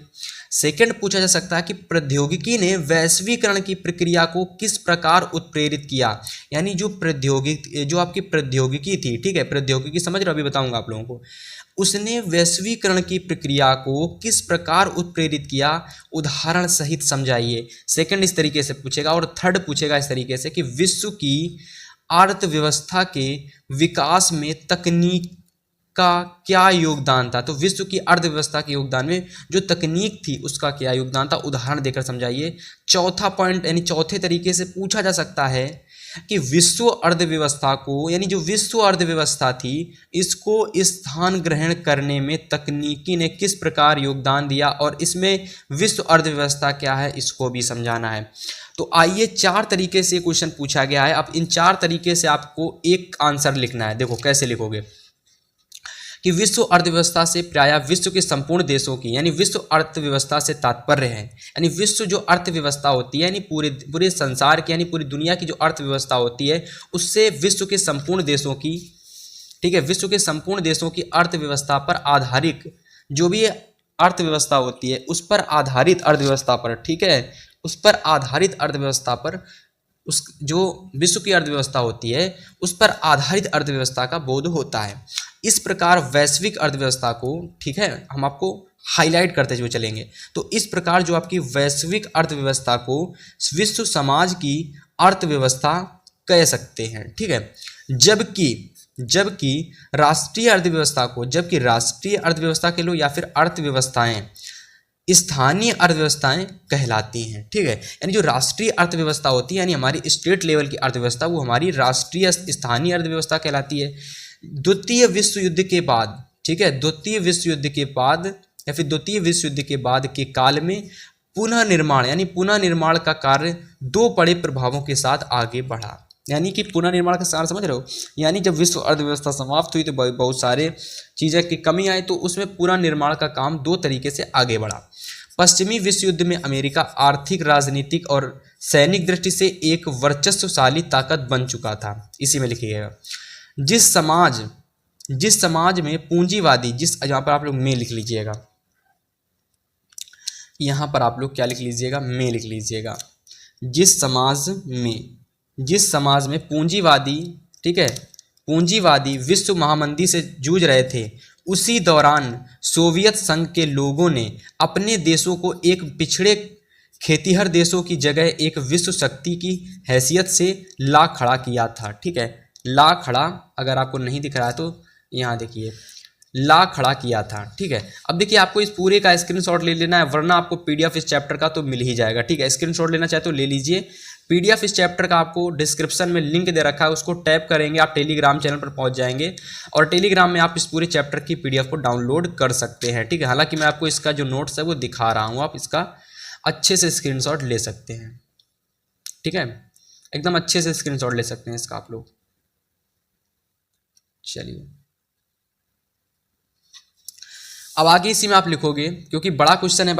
सेकंड पूछा जा सकता है कि प्रौद्योगिकी ने वैश्वीकरण की प्रक्रिया को किस प्रकार उत्प्रेरित किया, यानी जो आपकी प्रौद्योगिकी थी, ठीक है, प्रौद्योगिकी समझ रहे हो, अभी बताऊंगा आप लोगों को, उसने वैश्वीकरण की प्रक्रिया को किस प्रकार उत्प्रेरित किया, उदाहरण सहित समझाइए। सेकंड इस तरीके से पूछेगा। और थर्ड पूछेगा इस तरीके से कि विश्व की अर्थव्यवस्था के विकास में तकनीक का क्या योगदान था। तो विश्व की अर्थव्यवस्था के योगदान में जो तकनीक थी उसका क्या योगदान था, उदाहरण देकर समझाइए। चौथा पॉइंट, यानी चौथे तरीके से पूछा जा सकता है कि विश्व अर्थव्यवस्था को, यानी जो विश्व अर्थव्यवस्था थी, इसको स्थान ग्रहण करने में तकनीकी ने किस प्रकार योगदान दिया, और इसमें विश्व अर्थव्यवस्था क्या है, इसको भी समझाना है। तो आइए, 4 तरीके से क्वेश्चन पूछा गया है। अब इन 4 तरीके से आपको एक आंसर लिखना है। देखो कैसे लिखोगे कि विश्व अर्थव्यवस्था से प्रायः विश्व के संपूर्ण देशों की, यानी विश्व अर्थव्यवस्था से तात्पर्य है, यानी विश्व जो अर्थव्यवस्था होती है, यानी पूरे संसार की, यानी पूरी दुनिया की जो अर्थव्यवस्था होती है, उससे विश्व के संपूर्ण देशों की, ठीक है, विश्व के संपूर्ण देशों की अर्थव्यवस्था पर आधारित जो भी अर्थव्यवस्था होती है, उस पर आधारित अर्थव्यवस्था पर, ठीक है, उस पर आधारित अर्थव्यवस्था पर, उस जो विश्व की अर्थव्यवस्था होती है उस पर आधारित अर्थव्यवस्था का बोध होता है। इस प्रकार वैश्विक अर्थव्यवस्था को, ठीक है, हम आपको हाईलाइट करते हुए चलेंगे। तो इस प्रकार जो आपकी वैश्विक अर्थव्यवस्था को विश्व समाज की अर्थव्यवस्था कह सकते हैं। ठीक है, जबकि राष्ट्रीय अर्थव्यवस्था के लोग या फिर अर्थव्यवस्थाएं स्थानीय अर्थव्यवस्थाएं कहलाती हैं। ठीक है, यानी जो राष्ट्रीय अर्थव्यवस्था होती है, यानी हमारी स्टेट लेवल की अर्थव्यवस्था, वो हमारी राष्ट्रीय स्थानीय अर्थव्यवस्था कहलाती है। द्वितीय विश्व युद्ध के बाद, ठीक है, द्वितीय विश्व युद्ध के बाद के काल में पुनः निर्माण, यानी पुनः निर्माण का कार्य 2 बड़े प्रभावों के साथ आगे बढ़ा। यानी कि पुनः निर्माण का सार समझ रहे हो, यानी जब विश्व अर्थव्यवस्था समाप्त हुई तो बहुत सारे चीज़ें की कमी आई, तो उसमें पूरा निर्माण का काम 2 तरीके से आगे बढ़ा। पश्चिमी विश्व युद्ध में अमेरिका आर्थिक, राजनीतिक और सैनिक दृष्टि से एक वर्चस्वशाली ताकत बन चुका था। इसी में लिखिएगा, जिस समाज में पूंजीवादी, यहाँ पर आप लोग में लिख लीजिएगा, यहाँ पर आप लोग क्या लिख लीजिएगा, में लिख लीजिएगा। जिस समाज में पूंजीवादी, ठीक है, पूंजीवादी विश्व महामंदी से जूझ रहे थे, उसी दौरान सोवियत संघ के लोगों ने अपने देशों को एक पिछड़े खेतीहर देशों की जगह एक विश्व शक्ति की हैसियत से ला खड़ा किया था। ठीक है, ला खड़ा, अगर आपको नहीं दिख रहा है तो यहाँ देखिए, ला खड़ा किया था। ठीक है, अब देखिए आपको इस पूरे का स्क्रीनशॉट ले लेना है, वरना आपको पीडीएफ इस चैप्टर का तो मिल ही जाएगा। ठीक है, स्क्रीनशॉट लेना चाहे तो ले लीजिए। पीडीएफ इस चैप्टर का आपको डिस्क्रिप्शन में लिंक दे रखा है, उसको टैप करेंगे आप टेलीग्राम चैनल पर पहुंच जाएंगे और टेलीग्राम में आप इस पूरे चैप्टर की पीडीएफ को डाउनलोड कर सकते हैं। ठीक है, हालांकि मैं आपको इसका जो नोट्स है वो दिखा रहा हूँ, आप इसका अच्छे से स्क्रीनशॉट ले सकते हैं। ठीक है, एकदम अच्छे से स्क्रीनशॉट ले सकते हैं इसका आप लोग। चलिए, अब आगे इसी में आप लिखोगे, क्योंकि बड़ा क्वेश्चन है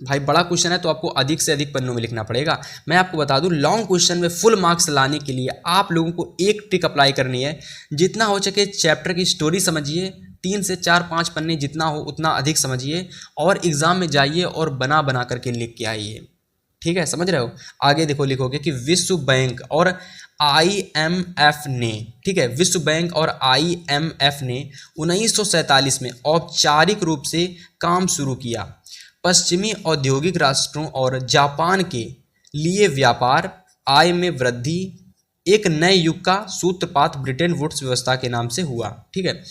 भाई बड़ा क्वेश्चन है तो आपको अधिक से अधिक पन्नों में लिखना पड़ेगा। मैं आपको बता दूं, लॉन्ग क्वेश्चन में फुल मार्क्स लाने के लिए आप लोगों को एक ट्रिक अप्लाई करनी है। जितना हो सके चैप्टर की स्टोरी समझिए, 3 से 4-5 पन्ने जितना हो उतना अधिक समझिए और एग्जाम में जाइए और बना बना करके लिख के आइए। ठीक है, समझ रहे हो। आगे देखो, लिखोगे कि विश्व बैंक और IMF ने, ठीक है, विश्व बैंक और IMF ने 1947 में औपचारिक रूप से काम शुरू किया। पश्चिमी औद्योगिक राष्ट्रों और जापान के लिए व्यापार, आय में वृद्धि, एक नए युग का सूत्रपात ब्रिटेन वुड्स व्यवस्था के नाम से हुआ। ठीक है,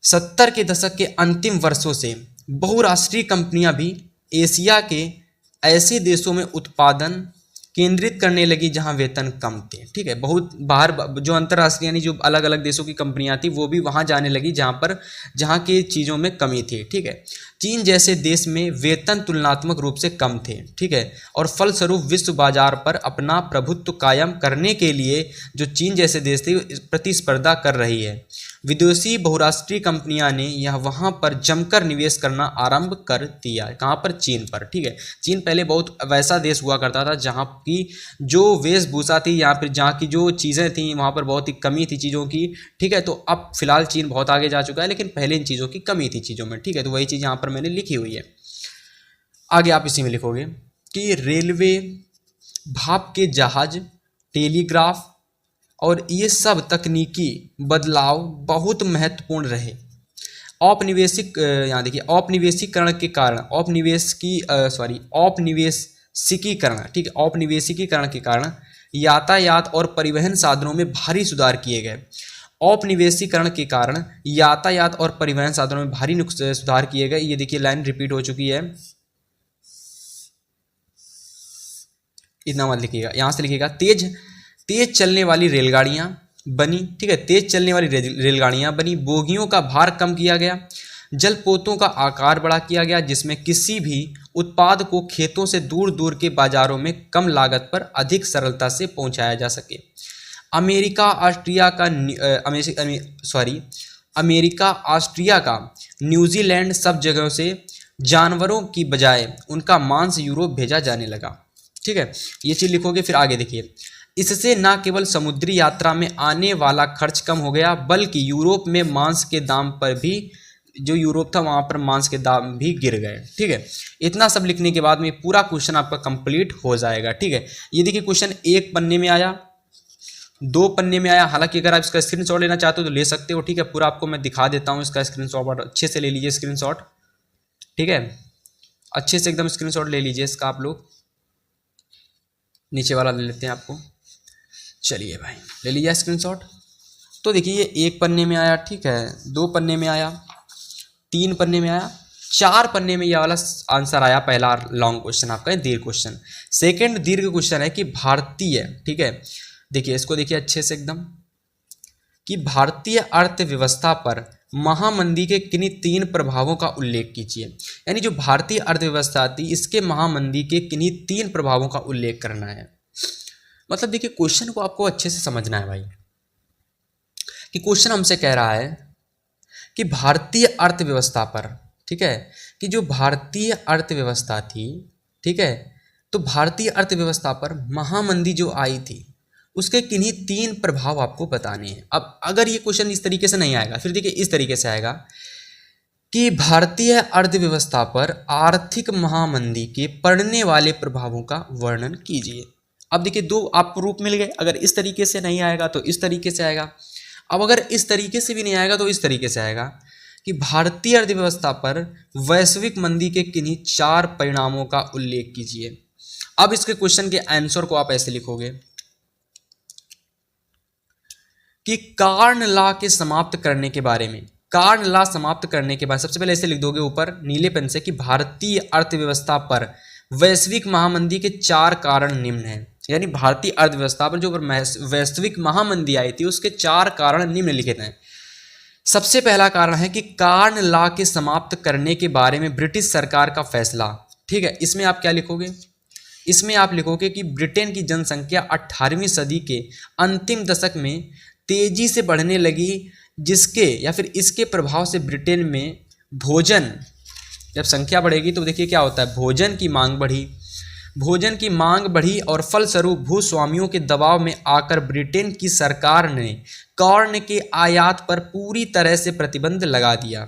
70 के दशक के अंतिम वर्षों से बहुराष्ट्रीय कंपनियां भी एशिया के ऐसे देशों में उत्पादन केंद्रित करने लगी जहां वेतन कम थे। ठीक है, बहुत बाहर जो अंतर्राष्ट्रीय यानी जो अलग अलग देशों की कंपनियां थी वो भी वहां जाने लगी जहां के चीज़ों में कमी थी। ठीक है, चीन जैसे देश में वेतन तुलनात्मक रूप से कम थे। ठीक है, और फलस्वरूप विश्व बाजार पर अपना प्रभुत्व कायम करने के लिए जो चीन जैसे देश थे प्रतिस्पर्धा कर रही है। विदेशी बहुराष्ट्रीय कंपनियां ने यह वहां पर जमकर निवेश करना आरंभ कर दिया। कहां पर? चीन पर। ठीक है, चीन पहले बहुत वैसा देश हुआ करता था जहां की जो वेशभूषा थी या फिर जहां की जो चीज़ें थी वहां पर बहुत ही कमी थी चीज़ों की। ठीक है, तो अब फिलहाल चीन बहुत आगे जा चुका है, लेकिन पहले इन चीज़ों की कमी थी चीज़ों में। ठीक है, तो वही चीज़ यहाँ पर मैंने लिखी हुई है। आगे आप इसी में लिखोगे कि रेलवे, भाप के जहाज, टेलीग्राफ और ये सब तकनीकी बदलाव बहुत महत्वपूर्ण रहे। औपनिवेशिक यहाँ देखिए, औपनिवेशीकरण के कारण औपनिवेशिकीकरण, ठीक है, औपनिवेशिकीकरण के कारण यातायात और परिवहन साधनों में भारी सुधार किए गए। औपनिवेशीकरण के कारण यातायात और परिवहन साधनों में भारी सुधार किए गए। ये देखिए लाइन रिपीट हो चुकी है, इतना मत लिखिएगा। यहां से लिखिएगा तेज चलने वाली रेलगाड़ियां बनी। ठीक है, तेज चलने वाली रेलगाड़ियां बनी, बोगियों का भार कम किया गया, जलपोतों का आकार बड़ा किया गया जिसमें किसी भी उत्पाद को खेतों से दूर दूर के बाजारों में कम लागत पर अधिक सरलता से पहुंचाया जा सके। अमेरिका ऑस्ट्रिया का न्यूजीलैंड सब जगहों से जानवरों की बजाय उनका मांस यूरोप भेजा जाने लगा। ठीक है, ये चीज़ लिखोगे। फिर आगे देखिए, इससे न केवल समुद्री यात्रा में आने वाला खर्च कम हो गया बल्कि यूरोप में मांस के दाम पर भी, जो यूरोप था वहाँ पर मांस के दाम भी गिर गए। ठीक है, इतना सब लिखने के बाद में पूरा क्वेश्चन आपका कंप्लीट हो जाएगा। ठीक है, ये देखिए क्वेश्चन एक पन्ने में आया, 2 पन्ने में आया। हालांकि अगर आप इसका स्क्रीनशॉट लेना चाहते हो तो ले सकते हो। ठीक है, पूरा आपको मैं दिखा देता हूँ इसका स्क्रीनशॉट, अच्छे से ले लीजिए स्क्रीनशॉट। ठीक है, अच्छे से एकदम स्क्रीनशॉट ले लीजिए इसका आप लोग। नीचे वाला ले लेते हैं आपको। चलिए भाई, ले लीजिए स्क्रीनशॉट। तो देखिए ये 1 पन्ने में आया, ठीक है, 2 पन्ने में आया, 3 पन्ने में आया, 4 पन्ने में यह वाला आंसर आया। पहला लॉन्ग क्वेश्चन आपका दीर्घ क्वेश्चन। सेकंड दीर्घ क्वेश्चन है कि भारतीय, ठीक है, देखिए इसको देखिए अच्छे से एकदम, कि भारतीय अर्थव्यवस्था पर महामंदी के किन्हीं 3 प्रभावों का उल्लेख कीजिए। यानी जो भारतीय अर्थव्यवस्था थी इसके महामंदी के किन्हीं 3 प्रभावों का उल्लेख करना है। मतलब देखिए क्वेश्चन को आपको अच्छे से समझना है भाई, कि क्वेश्चन हमसे कह रहा है कि भारतीय अर्थव्यवस्था पर, ठीक है, कि जो भारतीय अर्थव्यवस्था थी, ठीक है, तो भारतीय अर्थव्यवस्था पर महामंदी जो आई थी उसके किन्हीं 3 प्रभाव आपको बताने हैं। अब अगर ये क्वेश्चन इस तरीके से नहीं आएगा, फिर देखिए इस तरीके से आएगा कि भारतीय अर्थव्यवस्था पर आर्थिक महामंदी के पड़ने वाले प्रभावों का वर्णन कीजिए। अब देखिए 2 आपको रूप मिल गए। अगर इस तरीके से नहीं आएगा तो इस तरीके से आएगा। अब अगर इस तरीके से भी नहीं आएगा तो इस तरीके से आएगा कि भारतीय अर्थव्यवस्था पर वैश्विक मंदी के किन्हीं 4 परिणामों का उल्लेख कीजिए। अब इसके क्वेश्चन के आंसर को आप ऐसे लिखोगे कि कार्न लॉ के समाप्त करने के बारे में कार्न लॉ समाप्त करने के बाद सबसे पहले ऐसे लिख दोगे ऊपर नीले पेन से कि भारतीय अर्थव्यवस्था पर वैश्विक महामंदी के 4 कारण निम्न हैं। यानी भारतीय अर्थव्यवस्था पर जो वैश्विक महामंदी आई थी उसके 4 कारण निम्नलिखित हैं। सबसे पहला कारण है कि कार्न लॉ के समाप्त करने के बारे में ब्रिटिश सरकार का फैसला। ठीक है, इसमें आप क्या लिखोगे? इसमें आप लिखोगे कि ब्रिटेन की जनसंख्या 18वीं सदी के अंतिम दशक में तेजी से बढ़ने लगी, जिसके या फिर इसके प्रभाव से ब्रिटेन में भोजन, जब संख्या बढ़ेगी तो देखिए क्या होता है, भोजन की मांग बढ़ी और फलस्वरूप भूस्वामियों के दबाव में आकर ब्रिटेन की सरकार ने कॉर्न के आयात पर पूरी तरह से प्रतिबंध लगा दिया।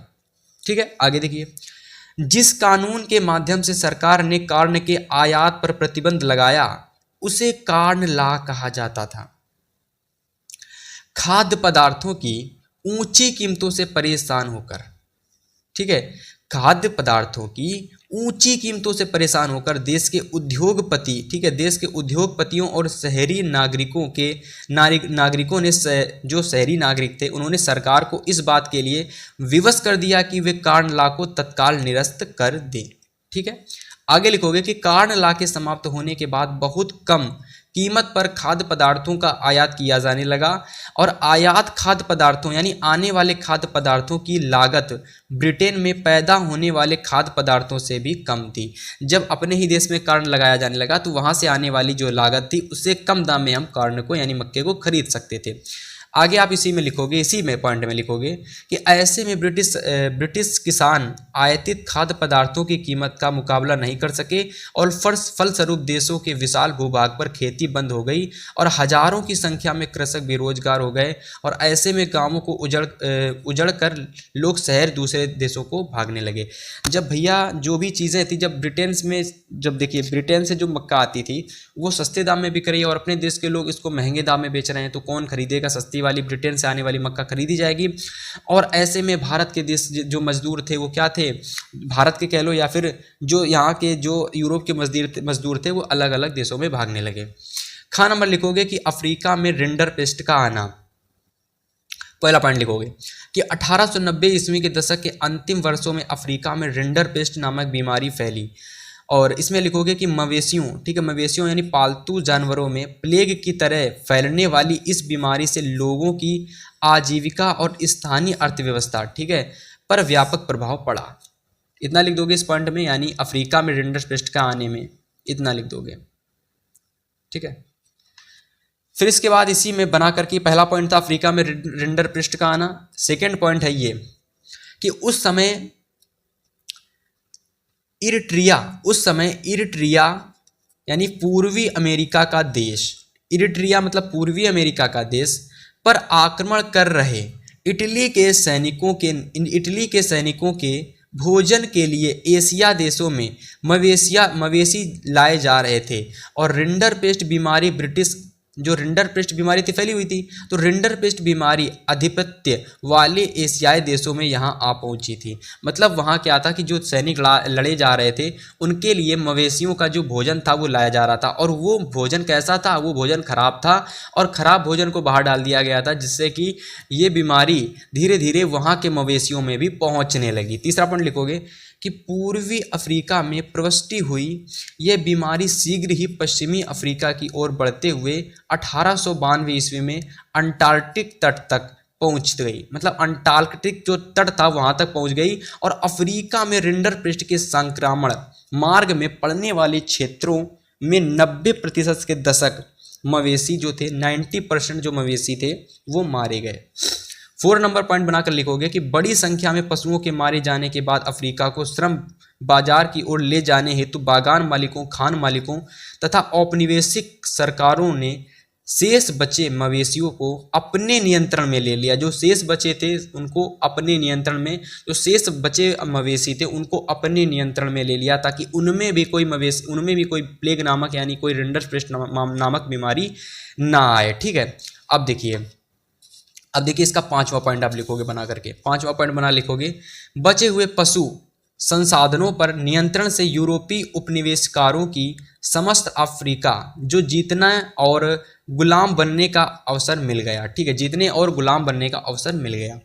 ठीक है, आगे देखिए, जिस कानून के माध्यम से सरकार ने कॉर्न के आयात पर प्रतिबंध लगाया उसे कार्न लॉ कहा जाता था। खाद्य पदार्थों की ऊंची कीमतों से परेशान होकर, ठीक है, खाद्य पदार्थों की ऊंची कीमतों से परेशान होकर देश के उद्योगपति, ठीक है, देश के उद्योगपतियों और शहरी नागरिकों ने जो शहरी नागरिक थे उन्होंने सरकार को इस बात के लिए विवश कर दिया कि वे कार्न लॉ को तत्काल निरस्त कर दें। ठीक है, आगे लिखोगे कि कार्न लॉ के समाप्त होने के बाद बहुत कम कीमत पर खाद्य पदार्थों का आयात किया जाने लगा और आयात खाद्य पदार्थों यानी आने वाले खाद्य पदार्थों की लागत ब्रिटेन में पैदा होने वाले खाद्य पदार्थों से भी कम थी। जब अपने ही देश में कॉर्न लगाया जाने लगा तो वहाँ से आने वाली जो लागत थी उससे कम दाम में हम कॉर्न को यानी मक्के को खरीद सकते थे। आगे आप इसी में लिखोगे, इसी में पॉइंट में लिखोगे कि ऐसे में ब्रिटिश किसान आयातित खाद्य पदार्थों की कीमत का मुकाबला नहीं कर सके और फलस्वरूप देशों के विशाल भूभाग पर खेती बंद हो गई और हजारों की संख्या में कृषक बेरोजगार हो गए और ऐसे में गांवों को उजड़ कर लोग शहर दूसरे देशों को भागने लगे। जब भैया जो भी चीज़ें थी, जब ब्रिटेन में, जब देखिए ब्रिटेन से जो मक्का आती थी वो सस्ते दाम में बिक रही है और अपने देश के लोग इसको महंगे दाम में बेच रहे हैं, तो कौन खरीदेगा? सस्ती वाली ब्रिटेन से आने वाली मक्का खरीदी जाएगी। और ऐसे में भारत के देश जो मजदूर थे वो क्या थे, भारत के कह लो या फिर जो यहाँ के जो यूरोप के मजदूर थे वो अलग अलग देशों में भागने लगे। खा नंबर लिखोगे कि अफ्रीका में रिंडरपेस्ट का आना। पहला पॉइंट लिखोगे कि 1890 ईस्वी के दशक के अंतिम वर्षों में अफ्रीका में रिंडरपेस्ट नामक बीमारी फैली और इसमें लिखोगे कि मवेशियों, ठीक है, मवेशियों यानी पालतू जानवरों में प्लेग की तरह फैलने वाली इस बीमारी से लोगों की आजीविका और स्थानीय अर्थव्यवस्था, ठीक है, पर व्यापक प्रभाव पड़ा। इतना लिख दोगे इस पॉइंट में, यानी अफ्रीका में रिंडरपेस्ट का आने में इतना लिख दोगे। ठीक है, फिर इसके बाद इसी में बना करके पहला पॉइंट था अफ्रीका में रिंडरपेस्ट का आना। सेकेंड पॉइंट है ये कि उस समय इरिट्रिया यानी पूर्वी अमेरिका का देश, इरिट्रिया मतलब पूर्वी अमेरिका का देश पर आक्रमण कर रहे इटली के सैनिकों के भोजन के लिए एशिया देशों में मवेशी लाए जा रहे थे और रिंडरपेस्ट बीमारी जो रिंडरपेस्ट बीमारी थी फैली हुई थी, तो रिंडरपेस्ट बीमारी आधिपत्य वाले एशियाई देशों में यहाँ आ पहुँची थी। मतलब वहाँ क्या था कि जो सैनिक लड़े जा रहे थे उनके लिए मवेशियों का जो भोजन था वो लाया जा रहा था और वो भोजन कैसा था, वो भोजन खराब था और ख़राब भोजन को बाहर डाल दिया गया था, जिससे कि ये बीमारी धीरे धीरे वहाँ के मवेशियों में भी पहुँचने लगी। तीसरा पॉइंट लिखोगे कि पूर्वी अफ्रीका में प्रविष्टि हुई यह बीमारी शीघ्र ही पश्चिमी अफ्रीका की ओर बढ़ते हुए 1892 ईस्वी में अंटार्कटिक तट तक पहुंच गई। मतलब अंटार्कटिक जो तट था वहां तक पहुंच गई और अफ्रीका में रिंडरपेस्ट के संक्रमण मार्ग में पड़ने वाले क्षेत्रों में 90% के दशक मवेशी जो थे, 90% जो मवेशी थे वो मारे गए। 4 नंबर पॉइंट बनाकर लिखोगे कि बड़ी संख्या में पशुओं के मारे जाने के बाद अफ्रीका को श्रम बाजार की ओर ले जाने हेतु बागान मालिकों, खान मालिकों तथा औपनिवेशिक सरकारों ने शेष बचे मवेशियों को अपने नियंत्रण में ले लिया। जो शेष बचे थे उनको अपने नियंत्रण में, जो शेष बचे मवेशी थे उनको अपने नियंत्रण में ले लिया ताकि उनमें भी कोई प्लेग नामक यानी कोई रिंडरपेस्ट नामक बीमारी ना आए। ठीक है, अब देखिए इसका 5वां पॉइंट आप लिखोगे बना करके। 5वां पॉइंट बना लिखोगे, बचे हुए पशु संसाधनों पर नियंत्रण से यूरोपीय उपनिवेशकारों की समस्त अफ्रीका जो जीतना और गुलाम बनने का अवसर मिल गया। ठीक है, जीतने और गुलाम बनने का अवसर मिल गया।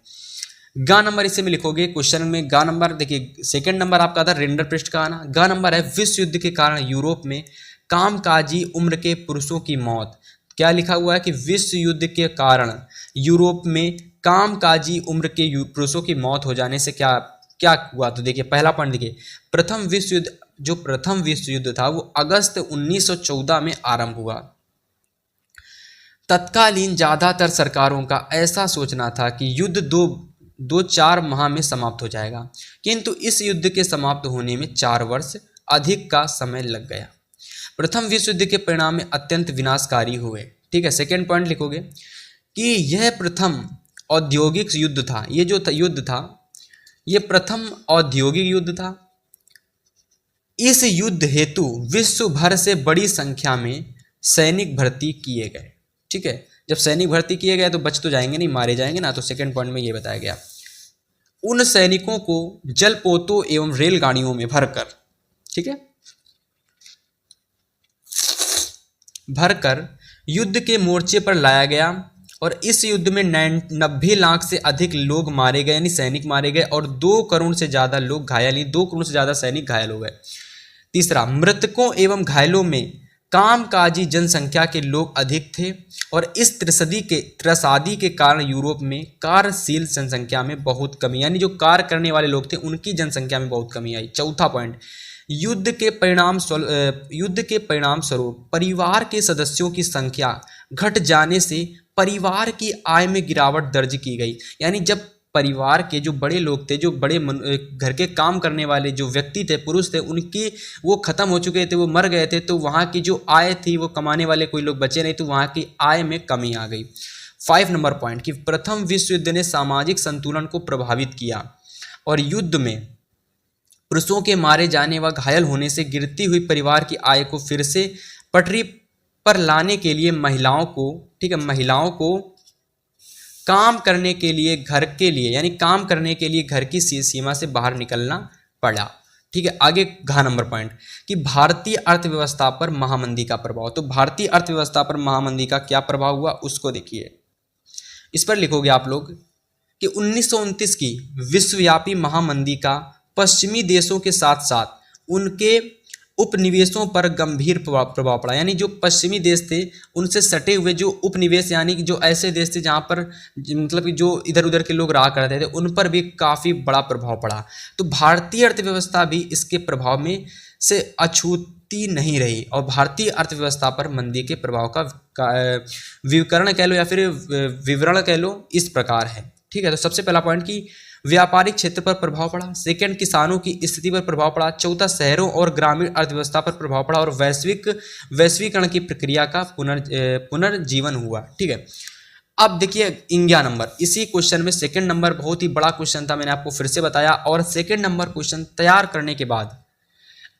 गा नंबर इसे में लिखोगे क्वेश्चन में। गा नंबर देखिए, सेकंड नंबर आपका था रेंडर पृष्ठ का आना। गा नंबर है विश्व युद्ध के कारण यूरोप में कामकाजी उम्र के पुरुषों की मौत। क्या लिखा हुआ है कि विश्व युद्ध के कारण यूरोप में कामकाजी उम्र के पुरुषों की मौत हो जाने से क्या क्या हुआ। तो देखिए पहला पॉइंट देखिए, प्रथम विश्व युद्ध था वो अगस्त 1914 में आरंभ हुआ। तत्कालीन ज्यादातर सरकारों का ऐसा सोचना था कि युद्ध दो चार माह में समाप्त हो जाएगा, किंतु इस युद्ध के समाप्त होने में 4 वर्ष अधिक का समय लग गया। प्रथम विश्व युद्ध के परिणाम में अत्यंत विनाशकारी हुए। ठीक है, सेकेंड पॉइंट लिखोगे कि यह प्रथम औद्योगिक युद्ध था। ये जो युद्ध था ये प्रथम औद्योगिक युद्ध था। इस युद्ध हेतु विश्व भर से बड़ी संख्या में सैनिक भर्ती किए गए। ठीक है, जब सैनिक भर्ती किए गए तो बच तो जाएंगे नहीं, मारे जाएंगे ना। तो सेकंड पॉइंट में ये बताया गया, उन सैनिकों को जलपोतों एवं रेलगाड़ियों में भरकर, ठीक है, भरकर युद्ध के मोर्चे पर लाया गया और इस युद्ध में 90 लाख से अधिक लोग मारे गए, यानी सैनिक मारे गए, और 2 करोड़ से ज़्यादा लोग घायल, 2 करोड़ से ज़्यादा सैनिक घायल हो गए। तीसरा, मृतकों एवं घायलों में कामकाजी जनसंख्या के लोग अधिक थे और इस त्रसादी के कारण यूरोप में कार्यशील जनसंख्या में बहुत कमी, यानी जो कार्य करने वाले लोग थे उनकी जनसंख्या में बहुत कमी आई। चौथा पॉइंट, युद्ध के परिणाम स्वरूप परिवार के सदस्यों की संख्या घट जाने से परिवार की आय में गिरावट दर्ज की गई। यानी जब परिवार के जो बड़े लोग थे, जो बड़े घर के काम करने वाले जो व्यक्ति थे, पुरुष थे, उनकी वो खत्म हो चुके थे, वो मर गए थे, तो वहाँ की जो आय थी वो कमाने वाले कोई लोग बचे नहीं, तो वहाँ की आय में कमी आ गई। 5 नंबर पॉइंट कि प्रथम विश्व युद्ध ने सामाजिक संतुलन को प्रभावित किया और युद्ध में पुरुषों के मारे जाने व घायल होने से गिरती हुई परिवार की आय को फिर से पटरी पर लाने के लिए महिलाओं को, ठीक है, महिलाओं को काम करने के लिए, घर के लिए, यानी काम करने के लिए घर की सीमा से बाहर निकलना पड़ा। ठीक है, आगे घ नंबर पॉइंट कि भारतीय अर्थव्यवस्था पर महामंदी का प्रभाव। तो भारतीय अर्थव्यवस्था पर महामंदी का क्या प्रभाव हुआ उसको देखिए। इस पर लिखोगे आप लोग कि 1929 की विश्वव्यापी महामंदी का पश्चिमी देशों के साथ साथ उनके उपनिवेशों पर गंभीर प्रभाव पड़ा। यानी जो पश्चिमी देश थे उनसे सटे हुए जो उपनिवेश, यानी कि जो ऐसे देश थे जहाँ पर मतलब कि जो इधर उधर के लोग रहा करते थे, उन पर भी काफ़ी बड़ा प्रभाव पड़ा। तो भारतीय अर्थव्यवस्था भी इसके प्रभाव में से अछूती नहीं रही और भारतीय अर्थव्यवस्था पर मंदी के प्रभाव का विवरण कह लो या फिर विवरण कह लो इस प्रकार है। ठीक है, तो सबसे पहला पॉइंट कि व्यापारिक क्षेत्र पर प्रभाव पड़ा। सेकंड, किसानों की स्थिति पर प्रभाव पड़ा। चौथा, शहरों और ग्रामीण अर्थव्यवस्था पर प्रभाव पड़ा और वैश्वीकरण की प्रक्रिया का पुनर्जीवन हुआ। ठीक है, अब देखिए 11 नंबर, इसी क्वेश्चन में सेकंड नंबर बहुत ही बड़ा क्वेश्चन था, मैंने आपको फिर से बताया। और सेकंड नंबर क्वेश्चन तैयार करने के बाद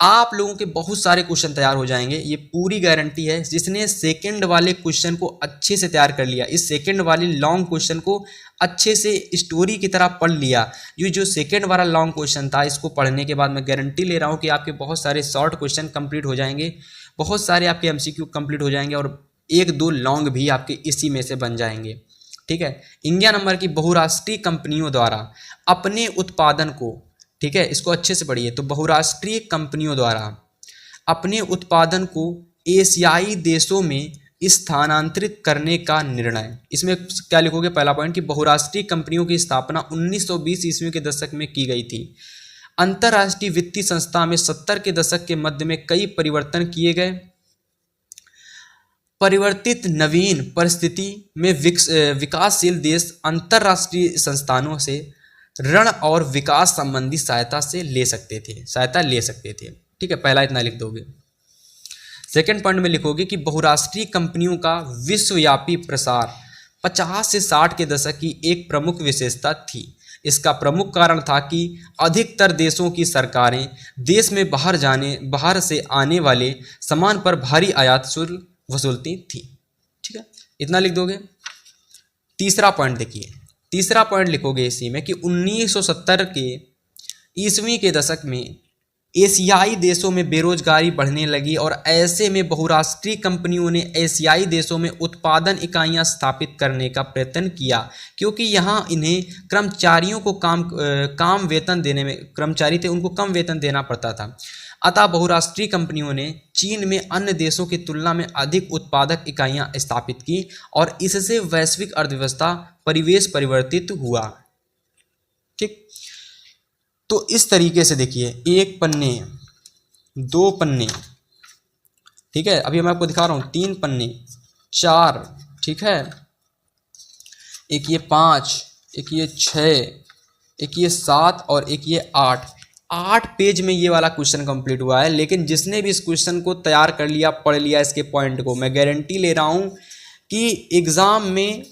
आप लोगों के बहुत सारे क्वेश्चन तैयार हो जाएंगे, ये पूरी गारंटी है। जिसने सेकंड वाले क्वेश्चन को अच्छे से तैयार कर लिया, इस सेकंड वाले लॉन्ग क्वेश्चन को अच्छे से स्टोरी की तरह पढ़ लिया, ये जो सेकंड वाला लॉन्ग क्वेश्चन था, इसको पढ़ने के बाद मैं गारंटी ले रहा हूँ कि आपके बहुत सारे शॉर्ट क्वेश्चन कंप्लीट हो जाएंगे, बहुत सारे आपके MCQ कंप्लीट हो जाएंगे और 1-2 लॉन्ग भी आपके इसी में से बन जाएंगे। ठीक है, 11 नंबर की बहुराष्ट्रीय कंपनियों द्वारा अपने उत्पादन को, ठीक है, इसको अच्छे से पढ़िए। तो बहुराष्ट्रीय कंपनियों द्वारा अपने उत्पादन को एशियाई देशों में स्थानांतरित करने का निर्णय। इसमें क्या लिखोगे? पहला पॉइंट कि बहुराष्ट्रीय कंपनियों की स्थापना 1920 ईस्वी के दशक में की गई थी। अंतर्राष्ट्रीय वित्तीय संस्था में 70 के दशक के मध्य में कई परिवर्तन किए गए। परिवर्तित नवीन परिस्थिति में विकासशील देश अंतर्राष्ट्रीय संस्थानों से ऋण और विकास संबंधी सहायता ले सकते थे। ठीक है, पहला इतना लिख दोगे। सेकंड पॉइंट में लिखोगे कि बहुराष्ट्रीय कंपनियों का विश्वव्यापी प्रसार 50 से 60 के दशक की एक प्रमुख विशेषता थी। इसका प्रमुख कारण था कि अधिकतर देशों की सरकारें देश में बाहर से आने वाले सामान पर भारी आयात शुल्क वसूलती थी। ठीक है, इतना लिख दोगे। तीसरा पॉइंट देखिए, तीसरा पॉइंट लिखोगे इसी में कि 1970 के ईस्वी के दशक में एशियाई देशों में बेरोजगारी बढ़ने लगी और ऐसे में बहुराष्ट्रीय कंपनियों ने एशियाई देशों में उत्पादन इकाइयां स्थापित करने का प्रयत्न किया, क्योंकि यहाँ इन्हें कर्मचारियों को कम वेतन देने में, कर्मचारी थे उनको कम वेतन देना पड़ता था। अतः बहुराष्ट्रीय कंपनियों ने चीन में अन्य देशों की तुलना में अधिक उत्पादक इकाइयां स्थापित की और इससे वैश्विक अर्थव्यवस्था परिवेश परिवर्तित हुआ। ठीक, तो इस तरीके से देखिए, एक पन्ने, दो पन्ने, ठीक है, अभी मैं आपको दिखा रहा हूँ, तीन पन्ने, चार, ठीक है, एक ये 5, एक ये 6, एक ये 7 और एक ये 8 पेज में ये वाला क्वेश्चन कंप्लीट हुआ है। लेकिन जिसने भी इस क्वेश्चन को तैयार कर लिया, पढ़ लिया इसके पॉइंट को, मैं गारंटी ले रहा हूँ कि एग्ज़ाम में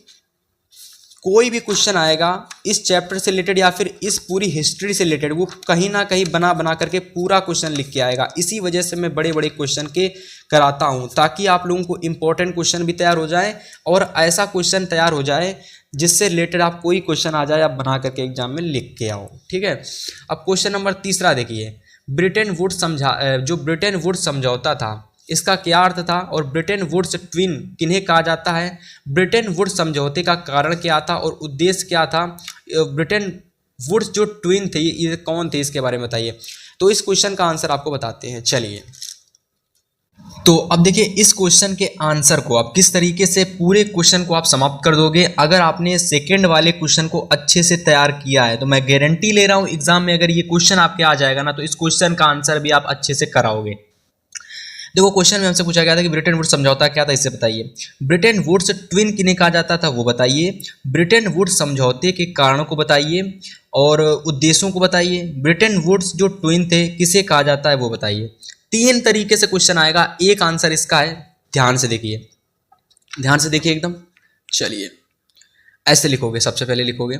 कोई भी क्वेश्चन आएगा इस चैप्टर से रिलेटेड या फिर इस पूरी हिस्ट्री से रिलेटेड, वो कहीं ना कहीं बना करके पूरा क्वेश्चन लिख के आएगा। इसी वजह से मैं बड़े बड़े क्वेश्चन के कराता हूँ, ताकि आप लोगों को इंपॉर्टेंट क्वेश्चन भी तैयार हो जाए और ऐसा क्वेश्चन तैयार हो जाए जिससे रिलेटेड आप कोई क्वेश्चन आ जाए, आप बना करके एग्जाम में लिख के आओ। ठीक है, अब क्वेश्चन नंबर 3 देखिए, जो ब्रिटेन वुड्स समझौता था, इसका क्या अर्थ था और ब्रिटेन वुड्स ट्विन किन्हें कहा जाता है? ब्रिटेन वुड्स समझौते का कारण क्या था और उद्देश्य क्या था? ब्रिटेन वुड्स जो ट्विन थे ये कौन थे, इसके बारे में बताइए। तो इस क्वेश्चन का आंसर आपको बताते हैं, चलिए। तो अब देखिए, इस क्वेश्चन के आंसर को आप किस तरीके से पूरे क्वेश्चन को आप समाप्त कर दोगे। अगर आपने सेकंड वाले क्वेश्चन को अच्छे से तैयार किया है तो मैं गारंटी ले रहा हूं एग्जाम में अगर ये क्वेश्चन आपके आ जाएगा ना, तो इस क्वेश्चन का आंसर भी आप अच्छे से कराओगे। देखो, क्वेश्चन में हमसे पूछा गया था कि ब्रिटेन वुड्स समझौता क्या था, इससे बताइए। ब्रिटेन वुड्स ट्विन किन्हें कहा जाता था वो बताइए। ब्रिटेन वुड्स समझौते के कारणों को बताइए और उद्देश्यों को बताइए। ब्रिटेन वुड्स जो ट्विन थे किसे कहा जाता है वो बताइए। 3 तरीके से क्वेश्चन आएगा, एक आंसर इसका है। ध्यान से देखिए, ध्यान से देखिए एकदम। चलिए, ऐसे लिखोगे, सबसे पहले लिखोगे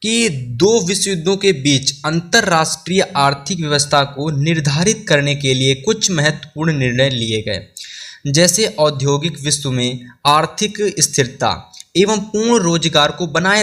कि 2 विश्व युद्धों के बीच अंतरराष्ट्रीय आर्थिक व्यवस्था को निर्धारित करने के लिए कुछ महत्वपूर्ण निर्णय लिए गए, जैसे औद्योगिक विश्व में आर्थिक स्थिरता एवं पूर्ण रोजगार को बनाए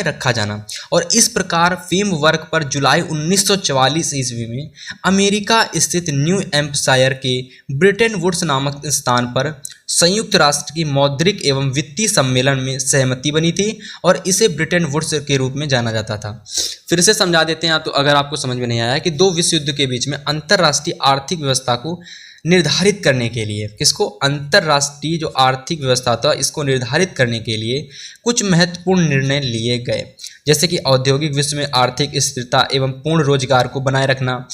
रखा जाना। और इस प्रकार फ्रेमवर्क पर जुलाई 1944 ईस्वी में अमेरिका स्थित न्यू हैम्पशायर के ब्रिटेन वुड्स नामक स्थान पर संयुक्त राष्ट्र की मौद्रिक एवं वित्तीय सम्मेलन में सहमति बनी थी और इसे ब्रिटेन वुड्स के रूप में जाना जाता था। फिर से समझा देते हैं, तो अगर आपको समझ में नहीं आया, कि 2 विश्व युद्ध के बीच में अंतरराष्ट्रीय आर्थिक व्यवस्था को निर्धारित करने के लिए, किसको? अंतरराष्ट्रीय जो आर्थिक व्यवस्था था इसको निर्धारित करने के लिए कुछ महत्वपूर्ण निर्णय लिए गए, जैसे कि औद्योगिक विश्व में आर्थिक स्थिरता एवं पूर्ण रोजगार को बनाए रखना।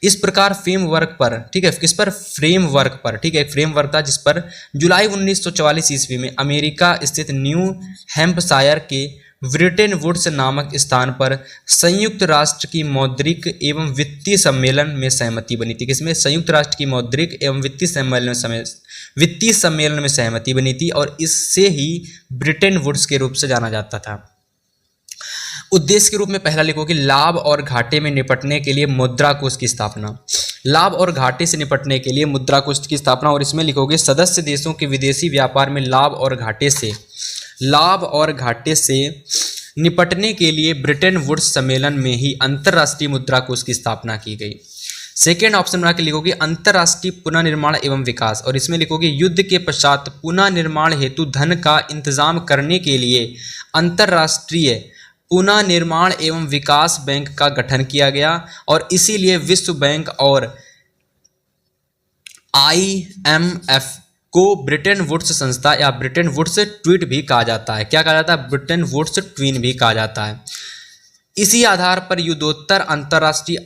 इस प्रकार फ्रेमवर्क पर, ठीक है, किस पर? फ्रेमवर्क पर, ठीक है, फ्रेमवर्क था जिस पर जुलाई 1944 ईस्वी में अमेरिका स्थित न्यू हैम्पशायर के ब्रिटेन वुड्स नामक स्थान पर संयुक्त राष्ट्र की मौद्रिक एवं वित्तीय सम्मेलन में सहमति बनी थी। किसमें? संयुक्त राष्ट्र की मौद्रिक एवं वित्तीय सम्मेलन में सहमति बनी थी और इससे ही ब्रिटेन वुड्स के रूप से जाना जाता था। उद्देश्य के रूप में पहला लिखो कि लाभ और घाटे में निपटने के लिए मुद्रा कोष की स्थापना। लाभ और घाटे से निपटने के लिए मुद्रा कोष की स्थापना, और इसमें लिखोगे सदस्य देशों के विदेशी व्यापार में लाभ और घाटे से निपटने के लिए ब्रिटेन वुड्स सम्मेलन में ही अंतर्राष्ट्रीय मुद्रा कोष की स्थापना की गई। सेकेंड ऑप्शन बना के लिखोगे अंतर्राष्ट्रीय पुनर्निर्माण एवं विकास, और इसमें लिखोगे युद्ध के पश्चात पुनर्निर्माण हेतु धन का इंतजाम करने के लिए अंतर्राष्ट्रीय पुनर्निर्माण एवं विकास बैंक का गठन किया गया और इसीलिए विश्व बैंक और IMF को ब्रिटेन वुड्स संस्था या ब्रिटेन वुड्स ट्वीट भी कहा जाता है। क्या कहा जाता है? ब्रिटेन वुड्स ट्वीन भी कहा जाता है। इसी आधार पर युद्धोत्तर अंतर्राष्ट्रीय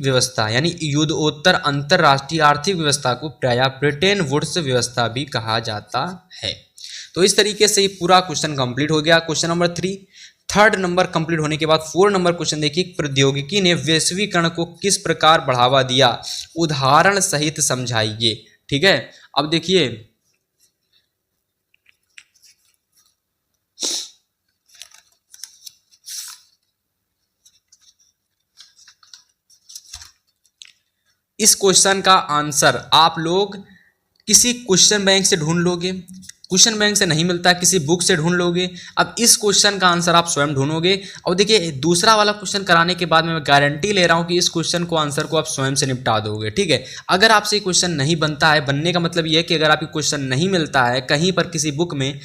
व्यवस्था यानी युद्धोत्तर अंतर्राष्ट्रीय आर्थिक व्यवस्था को प्रायः ब्रिटेन वुड्स व्यवस्था भी कहा जाता है। तो इस तरीके से ये पूरा क्वेश्चन कंप्लीट हो गया। Question number 3, 3rd number complete होने के बाद 4 नंबर क्वेश्चन देखिए, प्रौद्योगिकी ने वैश्वीकरण को किस प्रकार बढ़ावा दिया, उदाहरण सहित समझाइए। ठीक है, अब देखिए इस क्वेश्चन का आंसर आप लोग किसी क्वेश्चन बैंक से ढूंढ लोगे क्वेश्चन बैंक से नहीं मिलता, किसी बुक से ढूंढ लोगे। अब इस क्वेश्चन का आंसर आप स्वयं ढूंढोगे। और देखिए दूसरा वाला क्वेश्चन कराने के बाद मैं गारंटी ले रहा हूं कि इस क्वेश्चन को आंसर को आप स्वयं से निपटा दोगे, ठीक है। अगर आपसे क्वेश्चन नहीं बनता है, बनने का मतलब ये है कि अगर आपको क्वेश्चन नहीं मिलता है कहीं पर किसी बुक में,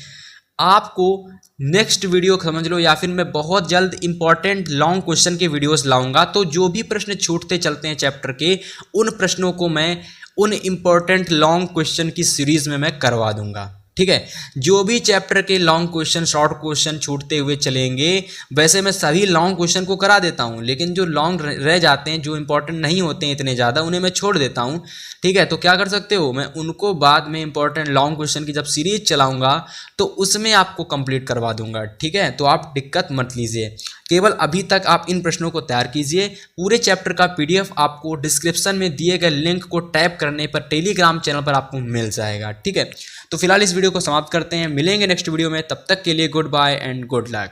आपको नेक्स्ट वीडियो समझ लो, या फिर मैं बहुत जल्द इंपॉर्टेंट लॉन्ग क्वेश्चन के वीडियोस लाऊंगा। तो जो भी प्रश्न छूटते चलते हैं चैप्टर के, उन प्रश्नों को मैं उन इंपॉर्टेंट लॉन्ग क्वेश्चन की सीरीज में मैं करवा दूंगा, ठीक है। जो भी चैप्टर के लॉन्ग क्वेश्चन, शॉर्ट क्वेश्चन छूटते हुए चलेंगे, वैसे मैं सभी लॉन्ग क्वेश्चन को करा देता हूं, लेकिन जो लॉन्ग रह जाते हैं, जो इंपॉर्टेंट नहीं होते हैं इतने ज़्यादा, उन्हें मैं छोड़ देता हूं, ठीक है। तो क्या कर सकते हो, मैं उनको बाद में इंपॉर्टेंट लॉन्ग क्वेश्चन की जब सीरीज चलाऊंगा तो उसमें आपको कंप्लीट करवा दूंगा, ठीक है। तो आप दिक्कत मत लीजिए, केवल अभी तक आप इन प्रश्नों को तैयार कीजिए। पूरे चैप्टर का पीडीएफ आपको डिस्क्रिप्शन में दिए गए लिंक को टैप करने पर टेलीग्राम चैनल पर आपको मिल जाएगा, ठीक है। तो फिलहाल इस वीडियो को समाप्त करते हैं, मिलेंगे नेक्स्ट वीडियो में, तब तक के लिए goodbye and good luck.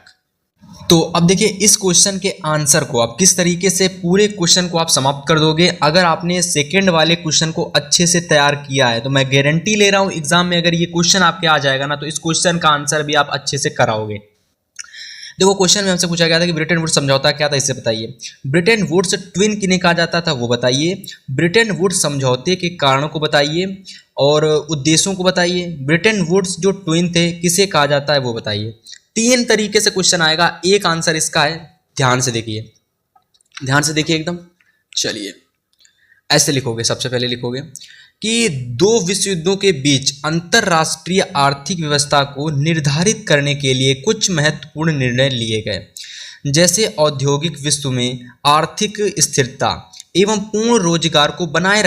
तो अब देखिए इस क्वेश्चन के आंसर को आप किस तरीके से पूरे क्वेश्चन को आप समाप्त कर दोगे। अगर आपने सेकंड वाले क्वेश्चन को अच्छे से तैयार किया है तो मैं गारंटी ले रहा हूं एग्जाम में अगर ये क्वेश्चन आपके आ जाएगा ना, तो इस क्वेश्चन का आंसर भी आप अच्छे से कराओगे। देखो क्वेश्चन में हमसे पूछा गया था कि ब्रिटेन वुड्स समझौता क्या था, इससे बताइए। ब्रिटेन वुड्स ट्विन किन्हें कहा जाता था वो बताइए। ब्रिटेन वुड्स समझौते के कारणों को बताइए और उद्देश्यों को बताइए। ब्रिटेन वुड्स जो ट्विन थे किसे कहा जाता है वो बताइए। 3 तरीके से क्वेश्चन आएगा, एक आंसर इसका है, ध्यान से देखिए, ध्यान से देखिए एकदम। चलिए ऐसे लिखोगे, सबसे पहले लिखोगे कि 2 विश्व युद्धों के बीच अंतरराष्ट्रीय आर्थिक व्यवस्था को निर्धारित करने के लिए कुछ महत्वपूर्ण निर्णय लिए गए, जैसे औद्योगिक विश्व में आर्थिक स्थिरता एवं पूर्ण रोजगार को बनाए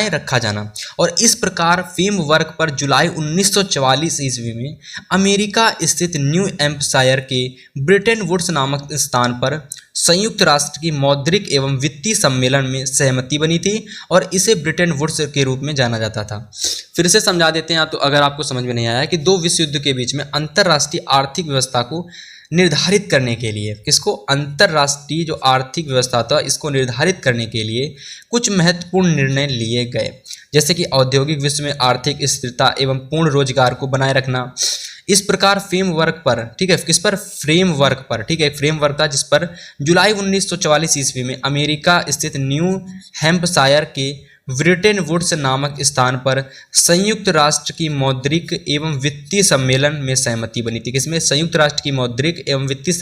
रखा जाना। और इस प्रकार फ्रेमवर्क पर जुलाई 1944 ईस्वी में अमेरिका स्थित न्यू हैम्पशायर के ब्रिटेन वुड्स नामक स्थान पर संयुक्त राष्ट्र की मौद्रिक एवं वित्तीय सम्मेलन में सहमति बनी थी और इसे ब्रिटेन वुड्स के रूप में जाना जाता था। फिर से समझा देते हैं तो अगर आपको समझ में नहीं आया कि 2 विश्व युद्ध के बीच में अंतरराष्ट्रीय आर्थिक व्यवस्था को निर्धारित करने के लिए, किसको, अंतरराष्ट्रीय जो आर्थिक व्यवस्था था इसको निर्धारित करने के लिए कुछ महत्वपूर्ण निर्णय लिए गए, जैसे कि औद्योगिक विश्व में आर्थिक स्थिरता एवं पूर्ण रोजगार को बनाए रखना। इस प्रकार फ्रेमवर्क पर, ठीक है, किस पर, फ्रेमवर्क पर, ठीक है, फ्रेमवर्क था जिस पर जुलाई 1944 ईस्वी में अमेरिका स्थित न्यू हैम्पशायर के ब्रिटेन वुड्स नामक स्थान पर संयुक्त राष्ट्र की मौद्रिक एवं वित्तीय सम्मेलन में सहमति बनी थी। किसमें, संयुक्त राष्ट्र की मौद्रिक एवं वित्तीय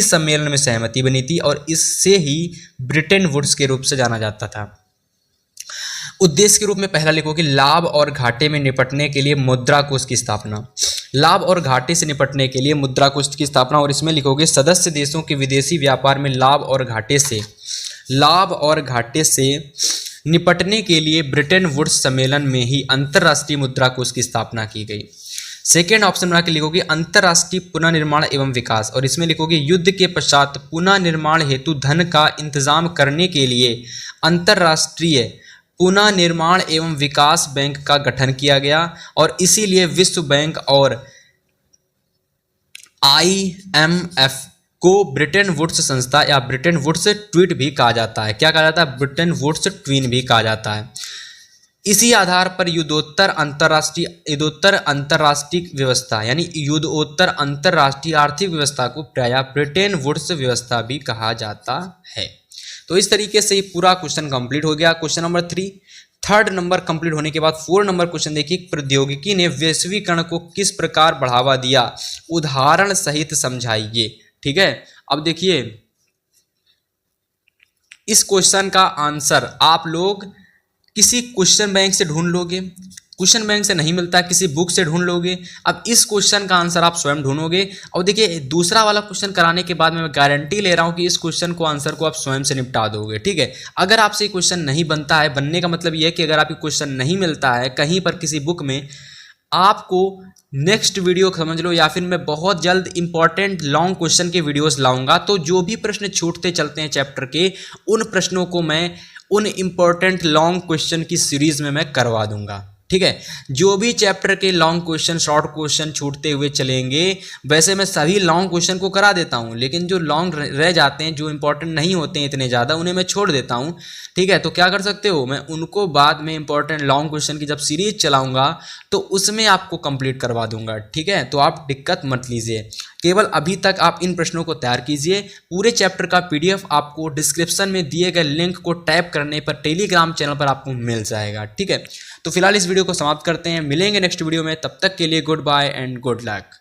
सम्मेलन में सहमति बनी थी और इससे ही ब्रिटेन वुड्स के रूप से जाना जाता था। उद्देश्य के रूप में पहला लिखोगे लाभ और घाटे में निपटने के लिए मुद्रा कोष की स्थापना। लाभ और घाटे से निपटने के लिए मुद्रा कोष की स्थापना, और इसमें लिखोगे सदस्य देशों के विदेशी व्यापार में लाभ और घाटे से निपटने के लिए ब्रिटेन वुड्स सम्मेलन में ही अंतर्राष्ट्रीय मुद्रा कोष की स्थापना की गई। सेकेंड ऑप्शन बना के लिखोगे अंतर्राष्ट्रीय पुनर्निर्माण एवं विकास, और इसमें लिखोगे युद्ध के पश्चात पुनर्निर्माण हेतु धन का इंतजाम करने के लिए अंतर्राष्ट्रीय पुनर्निर्माण एवं विकास बैंक का गठन किया गया और इसीलिए विश्व बैंक और IMF को ब्रिटेन वुड्स संस्था या ब्रिटेन वुड्स ट्वीट भी कहा जाता है। क्या कहा जाता है, ब्रिटेन वुड्स ट्वीन भी कहा जाता है। इसी आधार पर युद्धोत्तर अंतर्राष्ट्रीय व्यवस्था यानी युद्धोत्तर अंतर्राष्ट्रीय आर्थिक व्यवस्था को प्रायः ब्रिटेन वुड्स व्यवस्था भी कहा जाता है। तो इस तरीके से ये पूरा क्वेश्चन कंप्लीट हो गया। Question number 3, third number complete होने के बाद 4 नंबर क्वेश्चन देखिए, प्रौद्योगिकी ने वैश्वीकरण को किस प्रकार बढ़ावा दिया, उदाहरण सहित समझाइए। ठीक है, अब देखिए इस क्वेश्चन का आंसर आप लोग किसी क्वेश्चन बैंक से ढूंढ लोगे, क्वेश्चन बैंक से नहीं मिलता किसी बुक से ढूंढ लोगे। अब इस क्वेश्चन का आंसर आप स्वयं ढूंढोगे। और देखिए दूसरा वाला क्वेश्चन कराने के बाद मैं गारंटी ले रहा हूं कि इस क्वेश्चन को आंसर को आप स्वयं से निपटा दोगे। ठीक है, अगर आपसे क्वेश्चन नहीं बनता है, बनने का मतलब यह है कि अगर आपको क्वेश्चन नहीं मिलता है कहीं पर किसी बुक में, आपको नेक्स्ट वीडियो समझ लो, या फिर मैं बहुत जल्द इंपॉर्टेंट लॉन्ग क्वेश्चन के वीडियोस लाऊंगा। तो जो भी प्रश्न छूटते चलते हैं चैप्टर के, उन प्रश्नों को मैं उन इंपॉर्टेंट लॉन्ग क्वेश्चन की सीरीज में मैं करवा दूंगा। ठीक है। जो भी चैप्टर के लॉन्ग क्वेश्चन, शॉर्ट क्वेश्चन छूटते हुए चलेंगे, वैसे मैं सभी लॉन्ग क्वेश्चन को करा देता हूं, लेकिन जो लॉन्ग रह जाते हैं, जो इंपॉर्टेंट नहीं होते हैं इतने ज़्यादा, उन्हें मैं छोड़ देता हूं। ठीक है, तो क्या कर सकते हो, मैं उनको बाद में इंपॉर्टेंट लॉन्ग क्वेश्चन की जब सीरीज चलाऊंगा तो उसमें आपको कंप्लीट करवा दूंगा। ठीक है, तो आप दिक्कत मत लीजिए, केवल अभी तक आप इन प्रश्नों को तैयार कीजिए। पूरे चैप्टर का पीडीएफ आपको डिस्क्रिप्शन में दिए गए लिंक को टैप करने पर टेलीग्राम चैनल पर आपको मिल जाएगा। ठीक है, तो फिलहाल इस वीडियो को समाप्त करते हैं, मिलेंगे नेक्स्ट वीडियो में, तब तक के लिए goodbye and good luck.